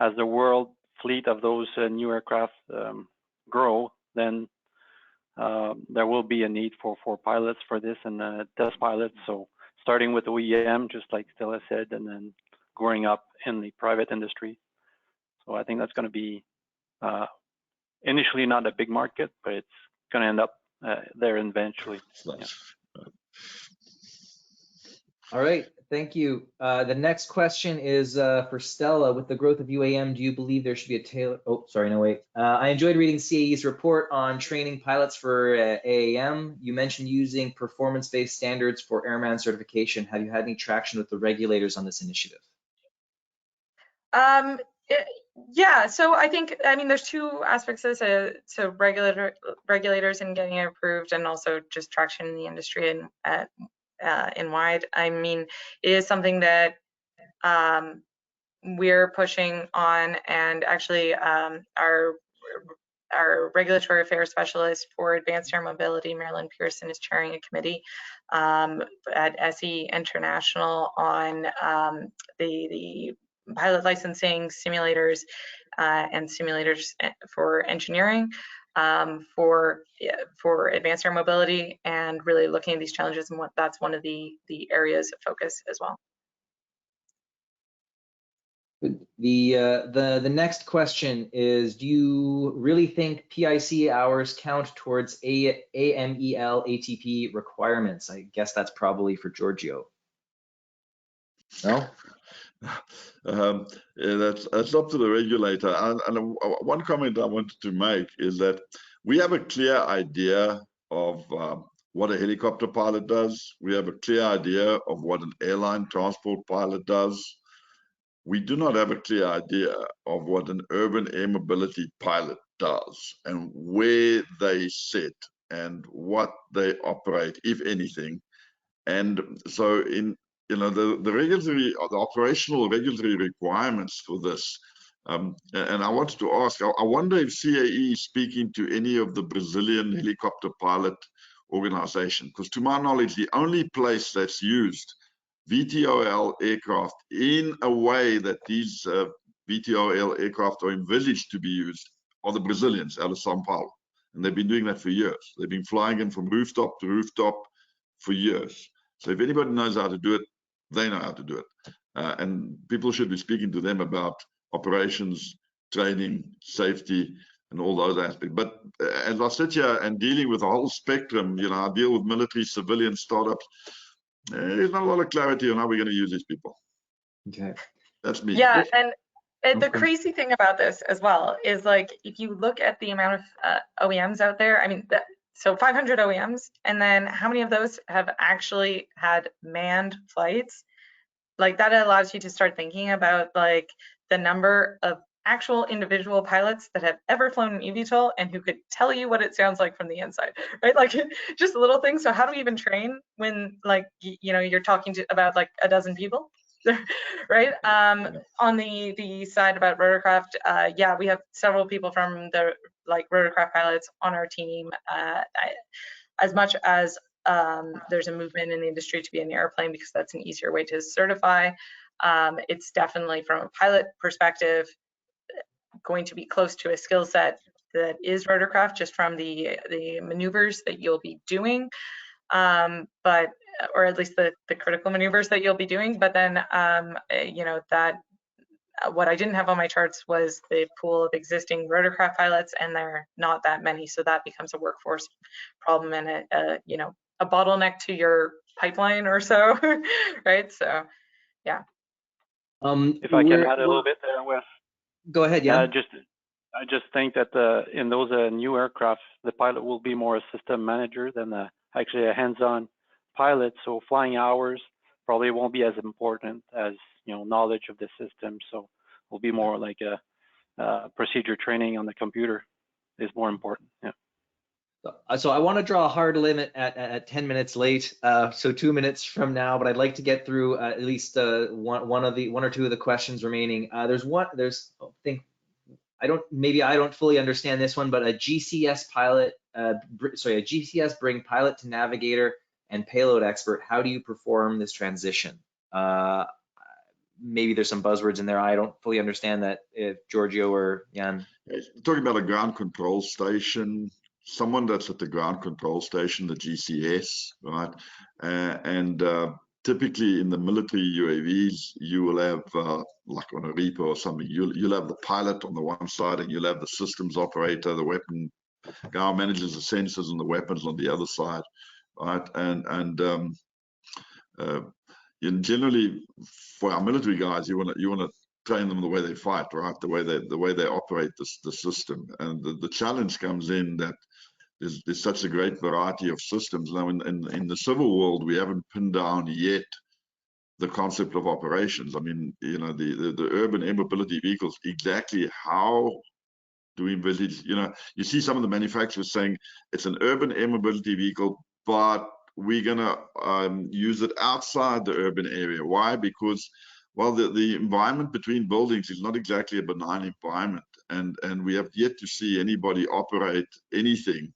as the world fleet of those new aircraft grow, then there will be a need for pilots for this and test pilots. So starting with OEM, just like Stella said, and then growing up in the private industry. So I think that's going to be initially not a big market, but it's going to end up there eventually. Yeah. All right, thank you. The next question is for Stella. With the growth of UAM, do you believe there should be a tailor? Oh, sorry, no, wait. I enjoyed reading CAE's report on training pilots for AAM. You mentioned using performance-based standards for airman certification. Have you had any traction with the regulators on this initiative? Yeah, so I mean, there's 2 aspects of this. So regulators and getting it approved, and also just traction in the industry and wide. I mean, it is something that we're pushing on, and actually our regulatory affairs specialist for advanced air mobility, Marilyn Pearson, is chairing a committee at SE International on the pilot licensing, simulators, and simulators for engineering, for advanced air mobility, and really looking at these challenges, and that's one of the areas of focus as well. The next question is, do you really think PIC hours count towards AMEL ATP requirements? I guess that's probably for Giorgio. No? Yeah, that's up to the regulator. And one comment I wanted to make is that we have a clear idea of what a helicopter pilot does. We have a clear idea of what an airline transport pilot does. We do not have a clear idea of what an urban air mobility pilot does and where they sit and what they operate, if anything. And so in the regulatory or the operational regulatory requirements for this, and I wanted to ask, I wonder if CAE is speaking to any of the Brazilian helicopter pilot organization, because to my knowledge, the only place that's used VTOL aircraft in a way that these VTOL aircraft are envisaged to be used are the Brazilians out of Sao Paulo. And they've been doing that for years. They've been flying them from rooftop to rooftop for years. So if anybody knows how to do it, they know how to do it. And people should be speaking to them about operations, training, safety, and all those aspects. But as I sit here and dealing with the whole spectrum, I deal with military, civilian, startups. There's not a lot of clarity on how we're going to use these people. Okay. That's me. Yeah, and the crazy thing about this as well is, like, if you look at the amount of OEMs out there, I mean, so 500 OEMs, and then how many of those have actually had manned flights? Like, that allows you to start thinking about, like, the number of actual individual pilots that have ever flown an eVTOL and who could tell you what it sounds like from the inside, right? Like, just little things. So how do we even train when, like, you're talking about like a dozen people, right? On the side about rotorcraft, yeah, we have several people from the rotorcraft pilots on our team. As much as there's a movement in the industry to be in the airplane because that's an easier way to certify. It's definitely, from a pilot perspective, going to be close to a skill set that is rotorcraft, just from the maneuvers that you'll be doing, or at least the critical maneuvers that you'll be doing. But then, you know, that what I didn't have on my charts was the pool of existing rotorcraft pilots, and there are not that many. So that becomes a workforce problem and you know, a bottleneck to your pipeline or so, right? So, yeah. If I can add a little bit there, Wes. Go ahead, yeah. I just think that in those new aircraft, the pilot will be more a system manager than actually a hands-on pilot. So flying hours probably won't be as important as, you know, knowledge of the system. So will be more like a procedure training on the computer is more important. Yeah. So I want to draw a hard limit at 10 minutes late, so 2 minutes from now, but I'd like to get through at least one or two of the questions remaining. Maybe I don't fully understand this one, but a GCS pilot, a GCS bring pilot to navigator and payload expert. How do you perform this transition? Maybe there's some buzzwords in there. I don't fully understand that. If Giorgio or Yann. Talking about a ground control station, someone that's at the ground control station, the GCS, right? Typically in the military UAVs, you will have, like on a Reaper or something, you'll have the pilot on the one side and you'll have the systems operator, the weapon guy who manages the sensors and the weapons on the other side, right? Generally, for our military guys, you want to train them the way they fight, right? The way they operate the system. And the challenge comes in that there's such a great variety of systems. Now, in the civil world, we haven't pinned down yet the concept of operations. I mean, you know, the urban air mobility vehicles, exactly how do we envisage, you know, you see some of the manufacturers saying it's an urban air mobility vehicle, but we're gonna use it outside the urban area. Why? Because, well, the environment between buildings is not exactly a benign environment, and we have yet to see anybody operate anything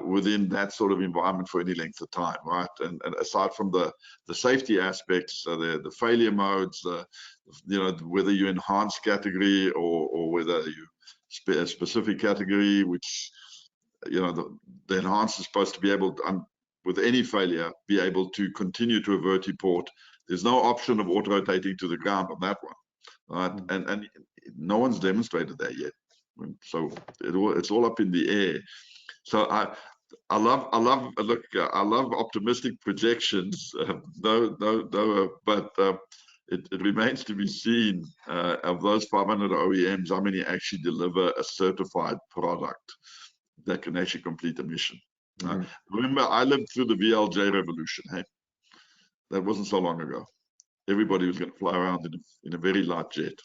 within that sort of environment for any length of time, right? And aside from the safety aspects, the failure modes, you know, whether you enhance category or whether you a specific category, which, you know, the enhance is supposed to be able to, with any failure, be able to continue to a vertiport. There's no option of auto-rotating to the ground on that one, right? And no one's demonstrated that yet. So it's all up in the air. So I love optimistic projections. But it remains to be seen of those 500 OEMs, how many actually deliver a certified product that can actually complete a mission. Remember, I lived through the VLJ revolution. Hey, that wasn't so long ago. Everybody was going to fly around in a very light jet.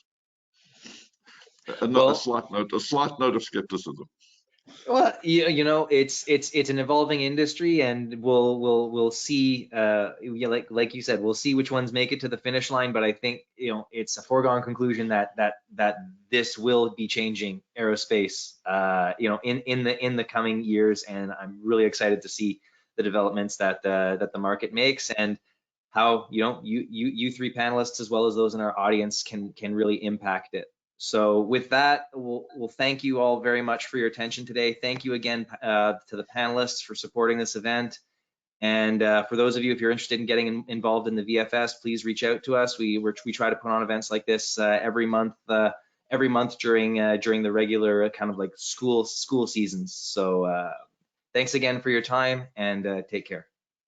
A slight note of skepticism. Well, you know, it's an evolving industry, and we'll see. Like you said, we'll see which ones make it to the finish line. But I think, you know, it's a foregone conclusion that this will be changing aerospace, you know, in the coming years. And I'm really excited to see the developments that the market makes, and how, you know, you three panelists, as well as those in our audience, can really impact it. So with that, we'll thank you all very much for your attention today. Thank you again to the panelists for supporting this event. And for those of you, if you're interested in getting involved in the VFS, please reach out to us. We try to put on events like this every month during the regular kind of like school seasons. So thanks again for your time, and take care.